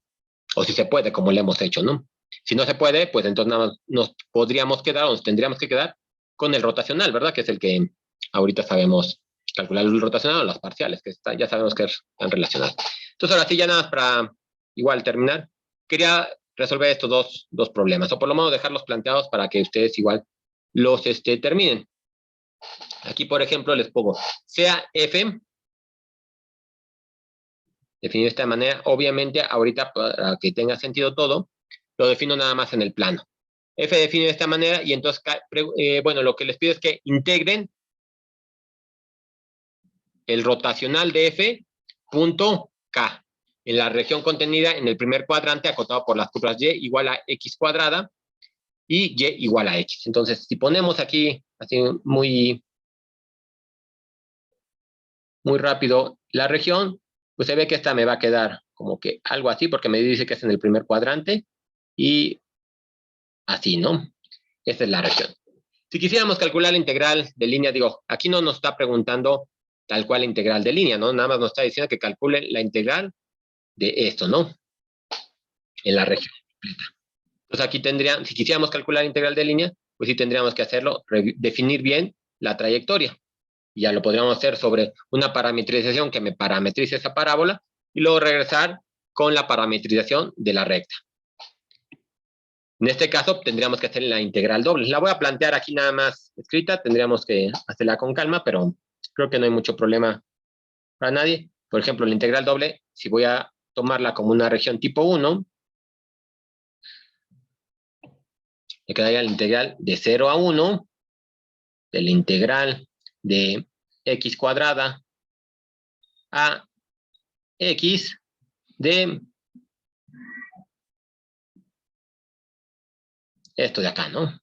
O si se puede, como le hemos hecho, ¿no? Si no se puede, pues entonces nada más nos podríamos quedar o nos tendríamos que quedar con el rotacional, ¿verdad? Que es el que ahorita sabemos calcular el rotacional o las parciales, que ya sabemos que están relacionadas. Entonces ahora sí, ya nada más para igual terminar, quería resolver estos dos problemas, o por lo menos dejarlos planteados para que ustedes igual los terminen. Aquí, por ejemplo, les pongo sea f, definido de esta manera. Obviamente, ahorita, para que tenga sentido todo, lo defino nada más en el plano. F define de esta manera y entonces, bueno, lo que les pido es que integren el rotacional de F punto K en la región contenida en el primer cuadrante acotado por las curvas Y igual a X cuadrada y Y igual a X. Entonces, si ponemos aquí así muy rápido la región, pues se ve que esta me va a quedar como que algo así, porque me dice que es en el primer cuadrante, y así, ¿no? Esta es la región. Si quisiéramos calcular la integral de línea, digo, aquí no nos está preguntando tal cual la integral de línea, ¿no? Nada más nos está diciendo que calcule la integral de esto, ¿no? En la región. completa. Entonces aquí tendrían, si quisiéramos calcular integral de línea, pues sí tendríamos que hacerlo, definir bien la trayectoria. Y ya lo podríamos hacer sobre una parametrización que me parametrice esa parábola y luego regresar con la parametrización de la recta. En este caso tendríamos que hacer la integral doble. La voy a plantear aquí nada más escrita, tendríamos que hacerla con calma, pero creo que no hay mucho problema para nadie. Por ejemplo, la integral doble, si voy a tomarla como una región tipo 1, me quedaría la integral de 0 a 1 de la integral de x cuadrada a x de esto de acá, ¿no?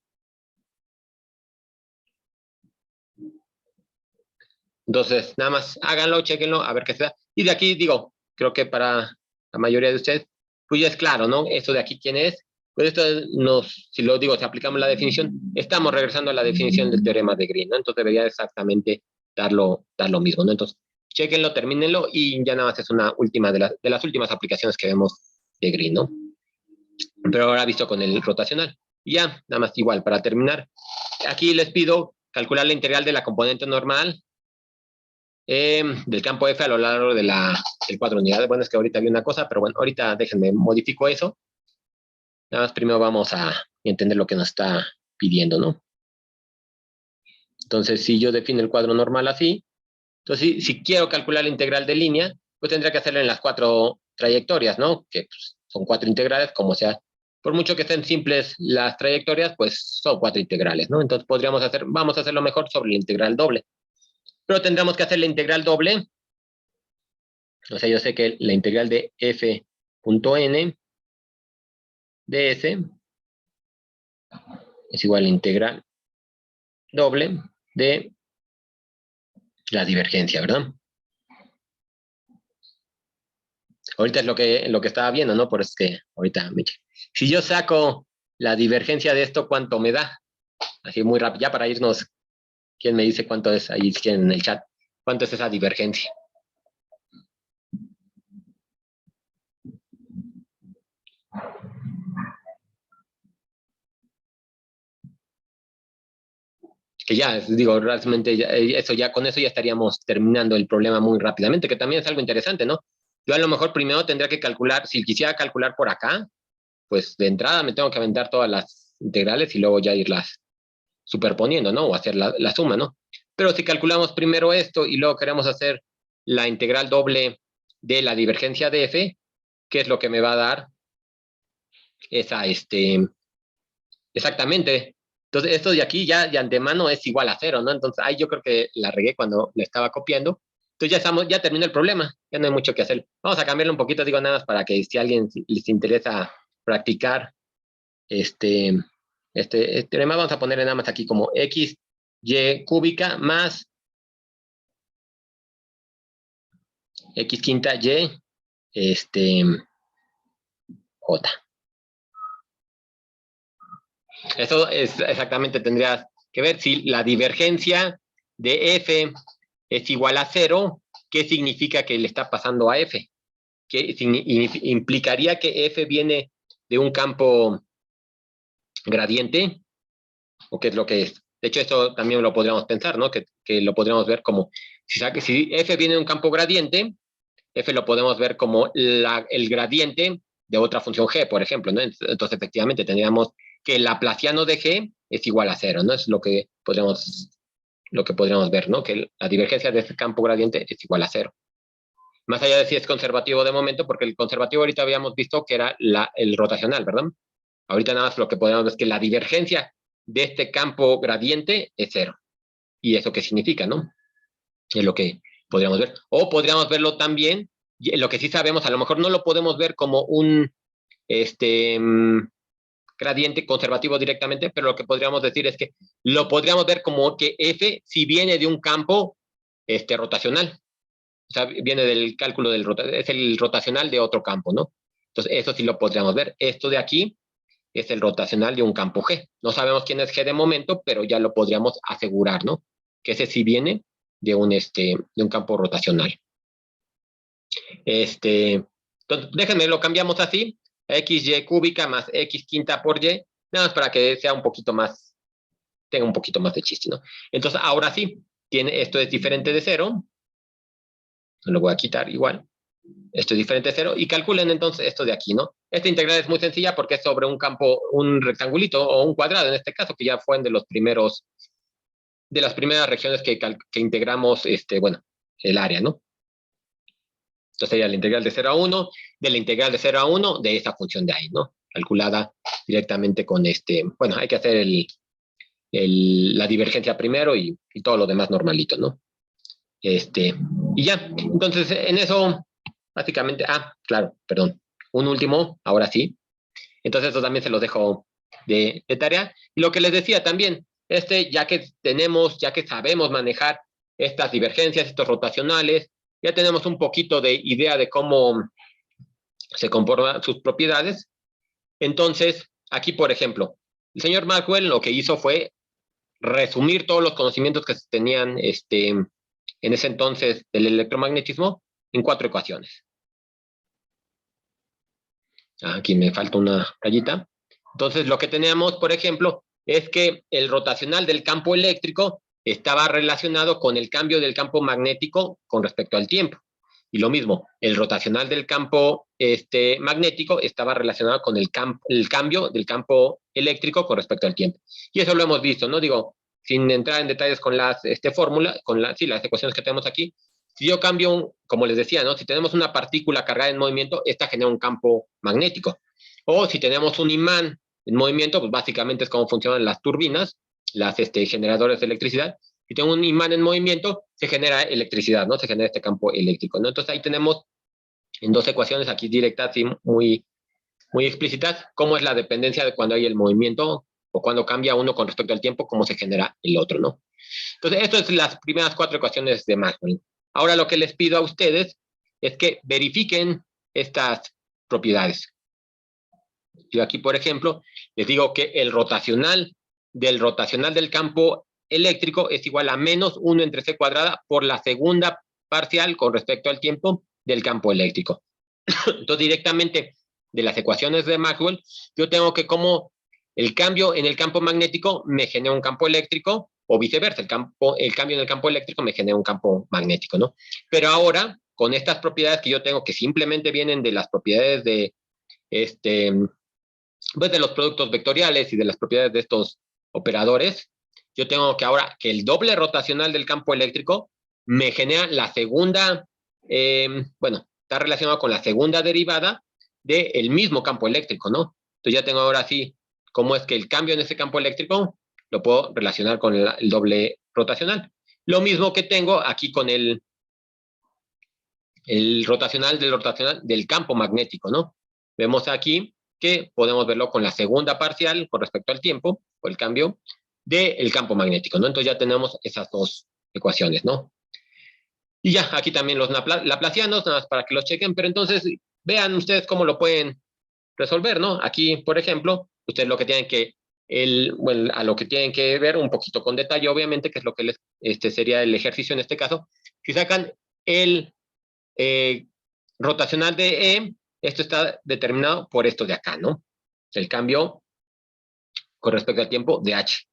Entonces, nada más háganlo, chequenlo, a ver qué se da. Y de aquí, digo, creo que para la mayoría de ustedes, pues ya es claro, ¿no? Esto de aquí, ¿quién es? Pues esto si lo digo, si aplicamos la definición, estamos regresando a la definición del teorema de Green, ¿no? Entonces debería exactamente dar lo mismo, ¿no? Entonces, chequenlo, termínenlo y ya nada más es una última de las últimas aplicaciones que vemos de Green, ¿no? Pero ahora visto con el rotacional. Y ya, nada más igual, para terminar, aquí les pido calcular la integral de la componente normal del campo F a lo largo de del cuadro de unidades. Bueno, es que ahorita vi una cosa, pero bueno, ahorita déjenme modifico eso. Nada más primero vamos a entender lo que nos está pidiendo, ¿no? Entonces, si yo defino el cuadro normal así, entonces si quiero calcular la integral de línea, pues tendría que hacerlo en las 4 trayectorias, ¿no? Que pues, son 4 integrales, como sea. Por mucho que estén simples las trayectorias, pues son 4 integrales, ¿no? Entonces vamos a hacerlo mejor sobre la integral doble. Pero tendremos que hacer la integral doble. O sea, yo sé que la integral de f.n ds es igual a la integral doble de la divergencia, ¿verdad? Ahorita es lo que estaba viendo, ¿no? Por eso es que ahorita si yo saco la divergencia de esto, ¿cuánto me da? Así muy rápido, ya para irnos, ¿quién me dice cuánto es ahí en el chat? ¿Cuánto es esa divergencia? Que ya, digo, realmente con eso ya estaríamos terminando el problema muy rápidamente, que también es algo interesante, ¿no? Yo a lo mejor primero tendría que calcular, si quisiera calcular por acá, pues de entrada me tengo que aventar todas las integrales y luego ya irlas superponiendo, ¿no? O hacer la suma, ¿no? Pero si calculamos primero esto y luego queremos hacer la integral doble de la divergencia de f, ¿qué es lo que me va a dar? Esa, exactamente. Entonces, esto de aquí ya de antemano es igual a 0, ¿no? Entonces, ahí yo creo que la regué cuando le estaba copiando. Entonces, ya terminó el problema. Ya no hay mucho que hacer. Vamos a cambiarlo un poquito, digo, nada más para que si a alguien les interesa practicar este teorema, vamos a ponerle nada más aquí como x, y cúbica más x quinta y, j. Eso es exactamente, tendrías que ver si la divergencia de f es igual a 0, ¿qué significa que le está pasando a f? ¿Qué implicaría que f viene de un campo gradiente? ¿O qué es lo que es? De hecho, esto también lo podríamos pensar, ¿no? Que lo podríamos ver como, si f viene de un campo gradiente, f lo podemos ver como el gradiente de otra función g, por ejemplo, ¿no? Entonces, efectivamente, tendríamos que el laplaciano de g es igual a 0, ¿no? Es lo que podríamos ver, ¿no? Que la divergencia de este campo gradiente es igual a 0. Más allá de si es conservativo de momento, porque el conservativo ahorita habíamos visto que era el rotacional, ¿verdad? Ahorita nada más lo que podríamos ver es que la divergencia de este campo gradiente es 0. ¿Y eso qué significa, no? Es lo que podríamos ver. O podríamos verlo también, lo que sí sabemos, a lo mejor no lo podemos ver como un gradiente conservativo directamente, pero lo que podríamos decir es que lo podríamos ver como que f si viene de un campo rotacional. O sea, viene del cálculo es el rotacional de otro campo, ¿no? Entonces, eso sí lo podríamos ver. Esto de aquí es el rotacional de un campo G. No sabemos quién es G de momento, pero ya lo podríamos asegurar, ¿no? Que ese sí viene de un campo rotacional. Entonces, déjenme, lo cambiamos así. XY cúbica más X quinta por Y, nada más para que sea un poquito más, tenga un poquito más de chiste, ¿no? Entonces, ahora sí, esto es diferente de 0, lo voy a quitar igual, esto es diferente de 0, y calculen entonces esto de aquí, ¿no? Esta integral es muy sencilla porque es sobre un campo, un rectangulito o un cuadrado en este caso, que ya fue de las primeras regiones que integramos, bueno, el área, ¿no? Entonces sería la integral de 0 a 1, de la integral de 0 a 1 de esa función de ahí, ¿no? Calculada directamente con bueno, hay que hacer la divergencia primero y todo lo demás normalito, ¿no? Y ya, entonces en eso, básicamente, claro, perdón, un último, ahora sí. Entonces eso también se los dejo de tarea. Y lo que les decía también, ya que sabemos manejar estas divergencias, estos rotacionales, ya tenemos un poquito de idea de cómo se comportan sus propiedades. Entonces, aquí, por ejemplo, el señor Maxwell lo que hizo fue resumir todos los conocimientos que se tenían en ese entonces del electromagnetismo en 4 ecuaciones. Aquí me falta una rayita. Entonces, lo que teníamos, por ejemplo, es que el rotacional del campo eléctrico estaba relacionado con el cambio del campo magnético con respecto al tiempo. Y lo mismo, el rotacional del campo magnético estaba relacionado con el cambio del campo eléctrico con respecto al tiempo. Y eso lo hemos visto, ¿no? Digo, sin entrar en detalles con las fórmulas, las ecuaciones que tenemos aquí. Si yo cambio, como les decía, ¿no? Si tenemos una partícula cargada en movimiento, esta genera un campo magnético. O si tenemos un imán en movimiento, pues básicamente es como funcionan las turbinas, las generadores de electricidad. Si tengo un imán en movimiento, se genera electricidad, ¿no? Se genera este campo eléctrico, ¿no? Entonces ahí tenemos en 2 ecuaciones aquí directas y muy, muy explícitas cómo es la dependencia de cuando hay el movimiento o cuando cambia uno con respecto al tiempo, cómo se genera el otro, ¿no? Entonces, esto es las primeras 4 ecuaciones de Maxwell. Ahora lo que les pido a ustedes es que verifiquen estas propiedades. Yo aquí, por ejemplo, les digo que el rotacional del campo eléctrico es igual a menos 1 entre c cuadrada por la segunda parcial con respecto al tiempo del campo eléctrico. Entonces, directamente de las ecuaciones de Maxwell, yo tengo que como el cambio en el campo magnético me genera un campo eléctrico, o viceversa, el cambio en el campo eléctrico me genera un campo magnético, ¿no? Pero ahora, con estas propiedades que yo tengo, que simplemente vienen de las propiedades de, pues de los productos vectoriales y de las propiedades de estos operadores, yo tengo que ahora que el doble rotacional del campo eléctrico me genera la segunda, bueno, está relacionado con la segunda derivada del mismo campo eléctrico, ¿no? Entonces ya tengo ahora sí cómo es que el cambio en ese campo eléctrico lo puedo relacionar con el doble rotacional. Lo mismo que tengo aquí con el rotacional del campo magnético, ¿no? Vemos aquí que podemos verlo con la segunda parcial con respecto al tiempo, o el cambio del campo magnético, ¿no? Entonces ya tenemos esas 2 ecuaciones, ¿no? Y ya, aquí también los laplacianos, nada más para que los chequen, pero entonces vean ustedes cómo lo pueden resolver, ¿no? Aquí, por ejemplo, ustedes lo que tienen que, bueno, a lo que tienen que ver un poquito con detalle, obviamente, que es lo que les, sería el ejercicio en este caso, si sacan el rotacional de E, esto está determinado por esto de acá, ¿no? El cambio con respecto al tiempo de H.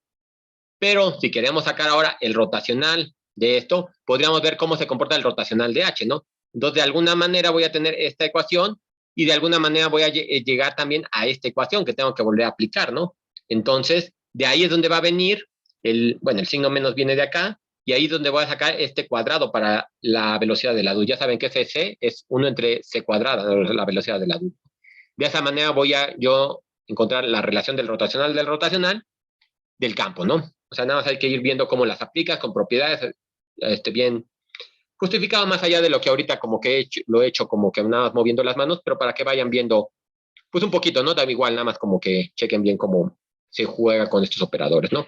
Pero si queremos sacar ahora el rotacional de esto, podríamos ver cómo se comporta el rotacional de H, ¿no? Entonces, de alguna manera voy a tener esta ecuación y de alguna manera voy a llegar también a esta ecuación que tengo que volver a aplicar, ¿no? Entonces, de ahí es donde va a venir bueno, el signo menos viene de acá, y ahí es donde voy a sacar este cuadrado para la velocidad de la luz. Ya saben que C es 1 entre C cuadrada, la velocidad de la luz. De esa manera voy a yo encontrar la relación del rotacional del campo, ¿no? O sea, nada más hay que ir viendo cómo las aplicas con propiedades bien justificado más allá de lo que ahorita como que lo he hecho como que nada más moviendo las manos, pero para que vayan viendo pues un poquito, ¿no? Da igual, nada más como que chequen bien cómo se juega con estos operadores, ¿no?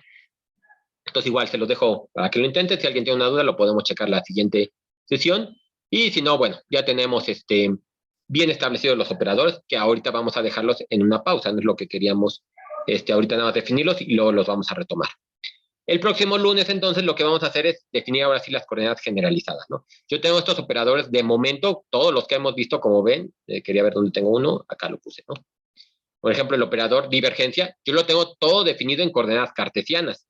Entonces igual se los dejo para que lo intenten. Si alguien tiene una duda, lo podemos checar la siguiente sesión. Y si no, bueno, ya tenemos bien establecidos los operadores, que ahorita vamos a dejarlos en una pausa, no es lo que queríamos ahorita nada más definirlos y luego los vamos a retomar. El próximo lunes, entonces, lo que vamos a hacer es definir ahora sí las coordenadas generalizadas, ¿no? Yo tengo estos operadores de momento, todos los que hemos visto, como ven, quería ver dónde tengo uno, acá lo puse, ¿no? Por ejemplo, el operador divergencia, yo lo tengo todo definido en coordenadas cartesianas.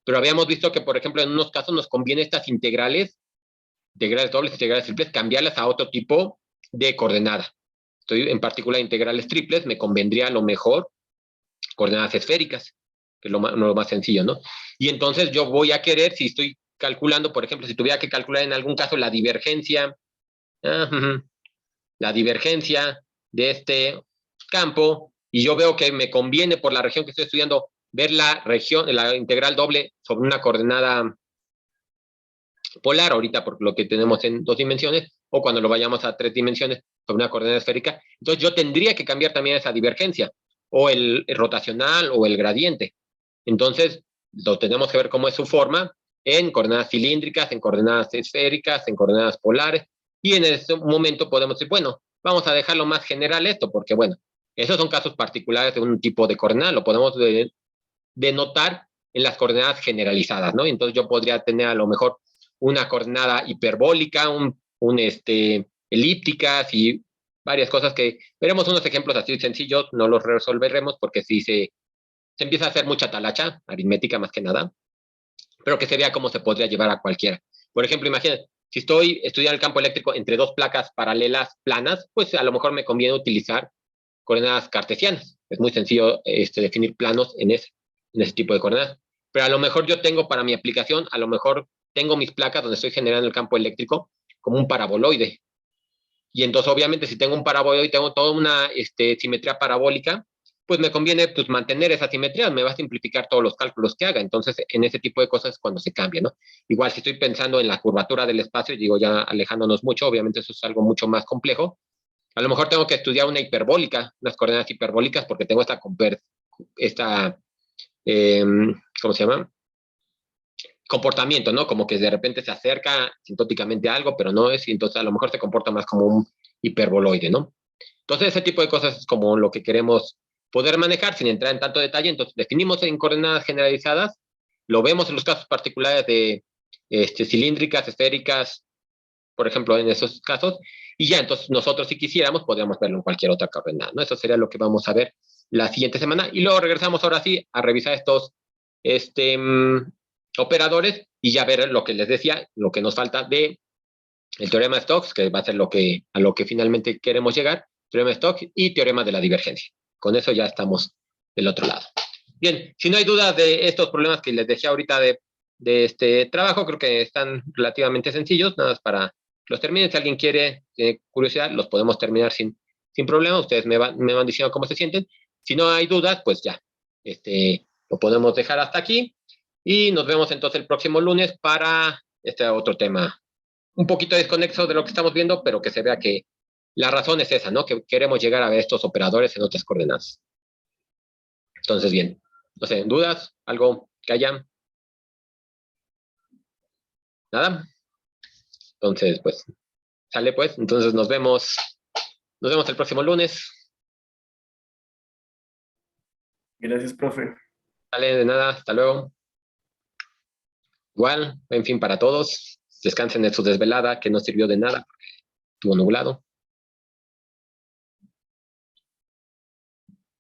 Pero habíamos visto que, por ejemplo, en unos casos nos conviene estas integrales dobles, integrales triples, cambiarlas a otro tipo de coordenada. En particular, integrales triples, me convendría a lo mejor coordenadas esféricas, que es lo más sencillo, ¿no? Y entonces yo voy a querer, si estoy calculando, por ejemplo, si tuviera que calcular en algún caso la divergencia de este campo, y yo veo que me conviene por la región que estoy estudiando ver la integral doble sobre una coordenada polar, ahorita por lo que tenemos en 2 dimensiones, o cuando lo vayamos a 3 dimensiones sobre una coordenada esférica, entonces yo tendría que cambiar también esa divergencia, o el rotacional, o el gradiente. Entonces, lo tenemos que ver cómo es su forma en coordenadas cilíndricas, en coordenadas esféricas, en coordenadas polares, y en ese momento podemos decir, bueno, vamos a dejarlo más general esto, porque bueno, esos son casos particulares de un tipo de coordenada, lo podemos denotar en las coordenadas generalizadas, ¿no? Entonces yo podría tener a lo mejor una coordenada hiperbólica, elípticas y varias cosas que veremos unos ejemplos así sencillos, no los resolveremos porque sí se empieza a hacer mucha talacha, aritmética más que nada, pero que se vea cómo se podría llevar a cualquiera. Por ejemplo, imagínate, si estoy estudiando el campo eléctrico entre 2 placas paralelas planas, pues a lo mejor me conviene utilizar coordenadas cartesianas. Es muy sencillo definir planos en ese tipo de coordenadas. Pero a lo mejor yo tengo para mi aplicación, a lo mejor tengo mis placas donde estoy generando el campo eléctrico como un paraboloide. Y entonces, obviamente, si tengo un paraboloide y tengo toda una simetría parabólica, pues me conviene pues, mantener esa simetría, me va a simplificar todos los cálculos que haga. Entonces, en ese tipo de cosas es cuando se cambia, ¿no? Igual, si estoy pensando en la curvatura del espacio, digo, ya alejándonos mucho, obviamente eso es algo mucho más complejo. A lo mejor tengo que estudiar una hiperbólica, unas coordenadas hiperbólicas, porque tengo esta ¿cómo se llama? Comportamiento, ¿no? Como que de repente se acerca sintóticamente a algo, pero no es, y entonces a lo mejor se comporta más como un hiperboloide, ¿no? Entonces, ese tipo de cosas es como lo que queremos poder manejar sin entrar en tanto detalle. Entonces, definimos en coordenadas generalizadas, lo vemos en los casos particulares de cilíndricas, esféricas, por ejemplo, en esos casos, y ya, entonces nosotros si quisiéramos podríamos verlo en cualquier otra coordenada, ¿no? Eso sería lo que vamos a ver la siguiente semana, y luego regresamos ahora sí a revisar estos operadores y ya ver lo que les decía, lo que nos falta de el teorema de Stokes, que va a ser a lo que finalmente queremos llegar, teorema de Stokes y teorema de la divergencia. Con eso ya estamos del otro lado. Bien, si no hay dudas de estos problemas que les dejé ahorita de este trabajo, creo que están relativamente sencillos, nada más para los terminen. Si alguien tiene curiosidad, los podemos terminar sin problema. Ustedes me van diciendo cómo se sienten. Si no hay dudas, pues ya, lo podemos dejar hasta aquí. Y nos vemos entonces el próximo lunes para este otro tema. Un poquito desconexo de lo que estamos viendo, pero que se vea que la razón es esa, ¿no? Que queremos llegar a ver estos operadores en otras coordenadas. Entonces, bien, no sé, ¿dudas? ¿Algo que haya? ¿Nada? Entonces, pues, sale pues. Entonces nos vemos el próximo lunes. Gracias, profe. Sale, de nada, hasta luego. Igual, en fin, para todos, descansen en su desvelada, que no sirvió de nada, estuvo nublado.